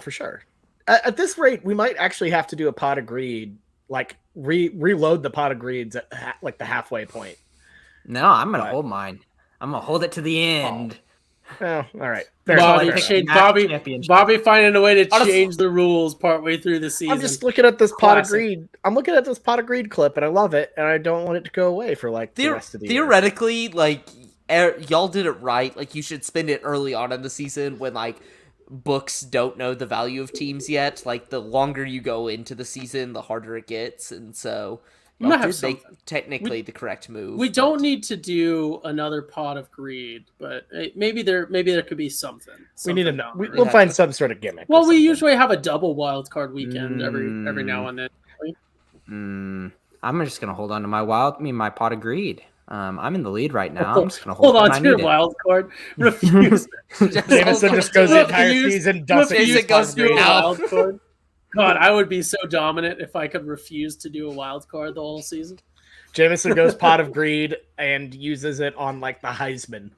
for sure. At this rate, we might actually have to do a pot of greed, like reload the pot of greeds at like the halfway point.
No, I'm going to
But-
hold mine. I'm going to hold it to the end.
Oh, all right.
Bobby,
fair.
Bobby finding a way to
Honestly-
change the rules partway through the season.
I'm just looking at this pot of
Classic.
greed. I'm looking at this pot of greed clip, and I love it, and I don't want it to go away for like the rest of the year.
Theoretically, like y'all did it right. Like, you should spend it early on in the season when like books don't know the value of teams yet. Like, the longer you go into the season, the harder it gets, and so
I'm gonna
y'all
have
did make
something.
technically the correct move.
We
but-
don't need to do another pot of greed, but maybe there could be something.
We need
something
a.
down
We,
the
we'll
road.
find some sort of gimmick. or
Well, we
something.
usually have a double wild card weekend every now and then.
I'm just going to hold on to my pot of greed. I'm in the lead right now. I'm just going to
Hold
hold
on
when
to
I
your
need it.
wild card. Refuse.
Jameson just goes the entire
Refuse-
season, doesn't
refuse
use
to
pot of
do a
greed.
wild card. God, I would be so dominant if I could refuse to do a wild card the whole season.
Jameson goes pot of greed and uses it on like the Heisman,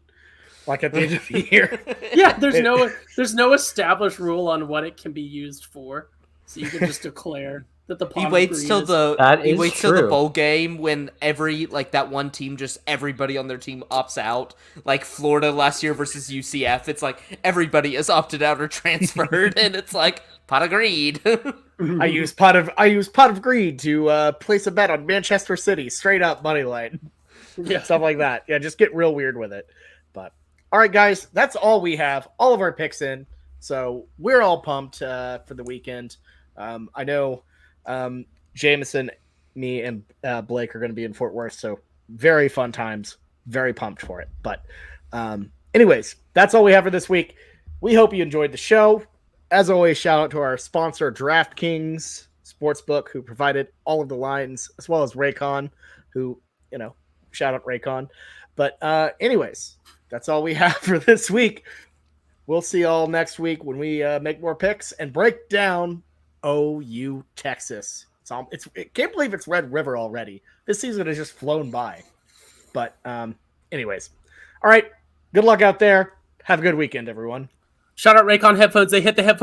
like at the end of the year.
Yeah, there's no established rule on what it can be used for, so you can just declare that the pot
He
of
waits
greed
till
is-
the
true.
bowl game when that one team, just everybody on their team opts out. Like Florida last year versus UCF, it's like everybody is opted out or transferred, and it's like pot of greed.
I use pot of greed to place a bet on Manchester City, straight up money line,
Yeah.
stuff like that. Yeah, just get real weird with it. But all right, guys, that's all we have. All of our picks in, so we're all pumped for the weekend. I know Jameson, me, and Blake are going to be in Fort Worth, so very fun times. Very pumped for it. But anyways, that's all we have for this week. We hope you enjoyed the show. As always, shout out to our sponsor, DraftKings Sportsbook, who provided all of the lines, as well as Raycon, who, shout out Raycon. But anyways, that's all we have for this week. We'll see y'all next week when we make more picks and break down OU Texas. I can't believe it's Red River already. This season has just flown by. But anyways, all right. Good luck out there. Have a good weekend, everyone.
Shout out Raycon headphones. They hit the headphone